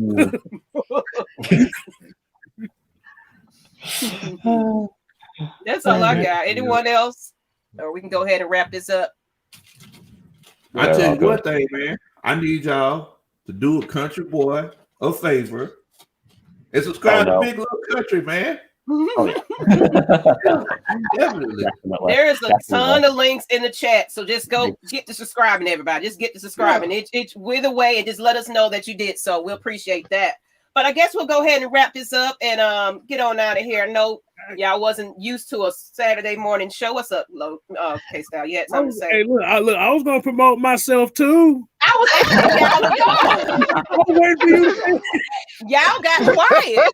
That's all I got. Anyone else? Or we can go ahead and wrap this up. I tell you one thing, man. I need y'all to do a country boy a favor and subscribe to Big Little Country, man. Definitely. There is a ton of links in the chat, so just go get to subscribing, everybody. Just get to subscribing. It's with away and just let us know that you did so. We'll appreciate that. But I guess we'll go ahead and wrap this up and get on out of here. No, y'all wasn't used to a Saturday morning show. What's up, K-Style? You had something to say? Hey, look, I was gonna promote myself too. I was waiting for you. Y'all got quiet.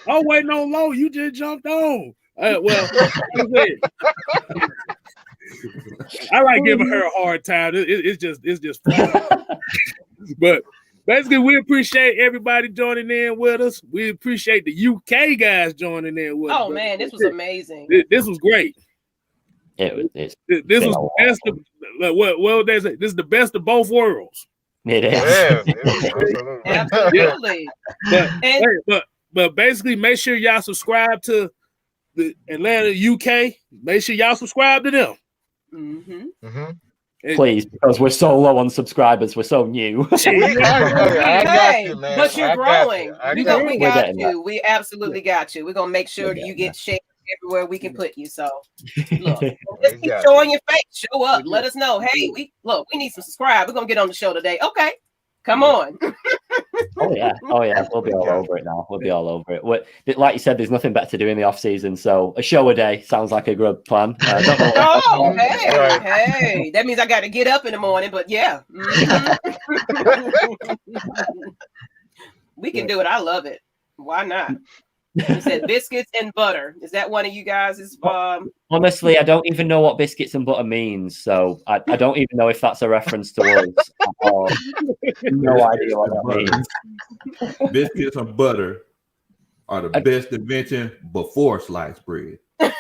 I'm waiting on Low. You just jumped on. I like giving her a hard time. It's just fun. But basically, we appreciate everybody joining in with us. We appreciate the UK guys joining in with us. Oh man, this was amazing. This was great. This was best of what they say. This is the best of both worlds. It is. Yeah, absolutely. But basically, make sure y'all subscribe to the Atlanta UK. Make sure y'all subscribe to them. Please, because we're so low on subscribers. We're so new. But you're growing. We got you. We absolutely got you. We're going to make sure that you get shared everywhere we can put you. So, look, just keep showing your face. Show up. Let us know. Hey, we need some subscribe. We're going to get on the show today. Okay. Come on. Oh yeah. We'll be all over it now. We'll be all over it. Like you said, there's nothing better to do in the off season, so a show a day sounds like a good plan. Hey, that means I got to get up in the morning. But yeah, we can do it. I love it. Why not? He said biscuits and butter. Is that one of you guys? Honestly, I don't even know what biscuits and butter means, so I don't even know if that's a reference to us. No idea what that means. Biscuits and butter are the best invention before sliced bread. You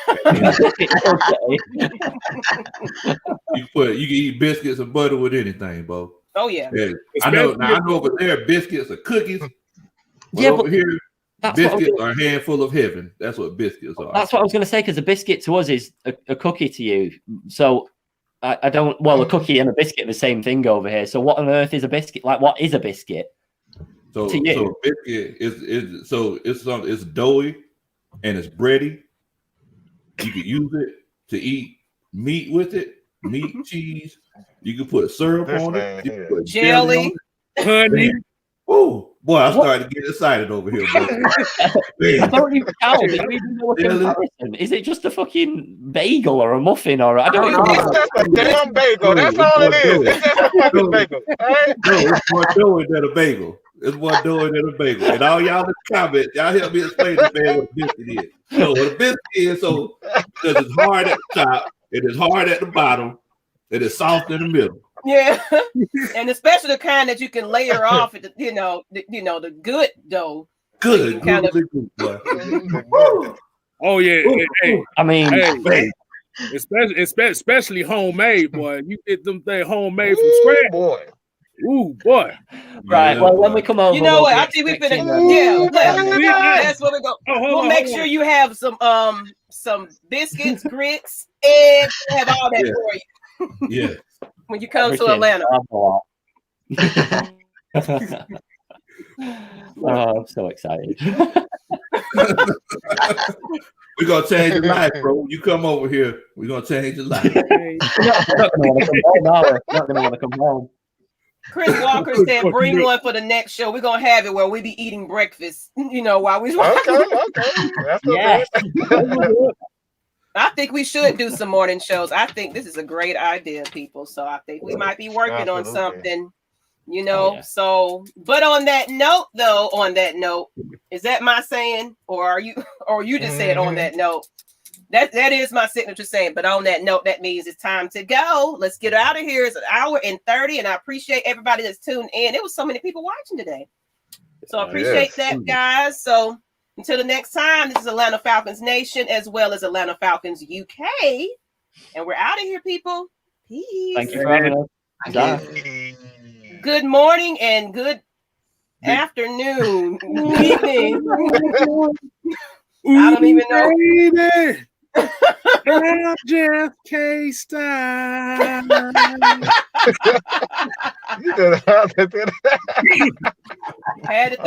can eat biscuits and butter with anything, Bo. Oh yeah. Yeah. I know over there biscuits or cookies. But Yeah, over but here, that's biscuits are a handful of heaven. That's what biscuits are. That's what I was going to say, because a biscuit to us is a cookie to you. So I don't. Well, a cookie and a biscuit are the same thing over here. So what on earth is a biscuit? Like, what is a biscuit? So to you? So a biscuit it's doughy and it's bready. You can use it to eat meat with it, meat, cheese. You can put syrup on it. You can put jelly on it. honey. Oh boy, I started to get excited over here, boy. I don't even know. Do you even know a comparison? Is it just a fucking bagel or a muffin or I don't even know. It's just a damn bagel. That's all it is. It's just a fucking bagel. All right? No, it's more doughy than a bagel. It's more doughy than a bagel. And all y'all in the comments, y'all help me explain to man what a biscuit is. So what a biscuit is, because it's hard at the top, it is hard at the bottom, it is soft in the middle. Yeah, and especially the kind that you can layer off at the, the good dough. Good, kind of. Oh yeah, hey, I mean, hey, especially homemade, boy. You get them things homemade from scratch, boy. Ooh, boy. Right. Well, when we come over, you know what? I think we've been. That's what we go. We'll make sure you have some biscuits, grits, eggs. We'll have all that for you. Yeah. When you come to Atlanta. I'm so excited. We're gonna change your life, bro. You come over here, we're gonna change your life. You're not gonna want to come home. Chris Walker said, "Bring one for the next show. We're gonna have it where we be eating breakfast. While we." Okay. That's yeah. I think we should do some morning shows. I think this is a great idea, people. So I think we might be working on something, Oh, yeah. So, but on that note, is that my saying, or you just said on that note? That is my signature saying. But on that note, that means it's time to go. Let's get out of here. It's 1:30, and I appreciate everybody that's tuned in. There was so many people watching today, so I appreciate that, guys. So. Until the next time, this is Atlanta Falcons Nation as well as Atlanta Falcons UK. And we're out of here, people. Peace. Thank you for having us. Good morning and good afternoon. Evening. I don't even know. Jeff K. Style. You did Had to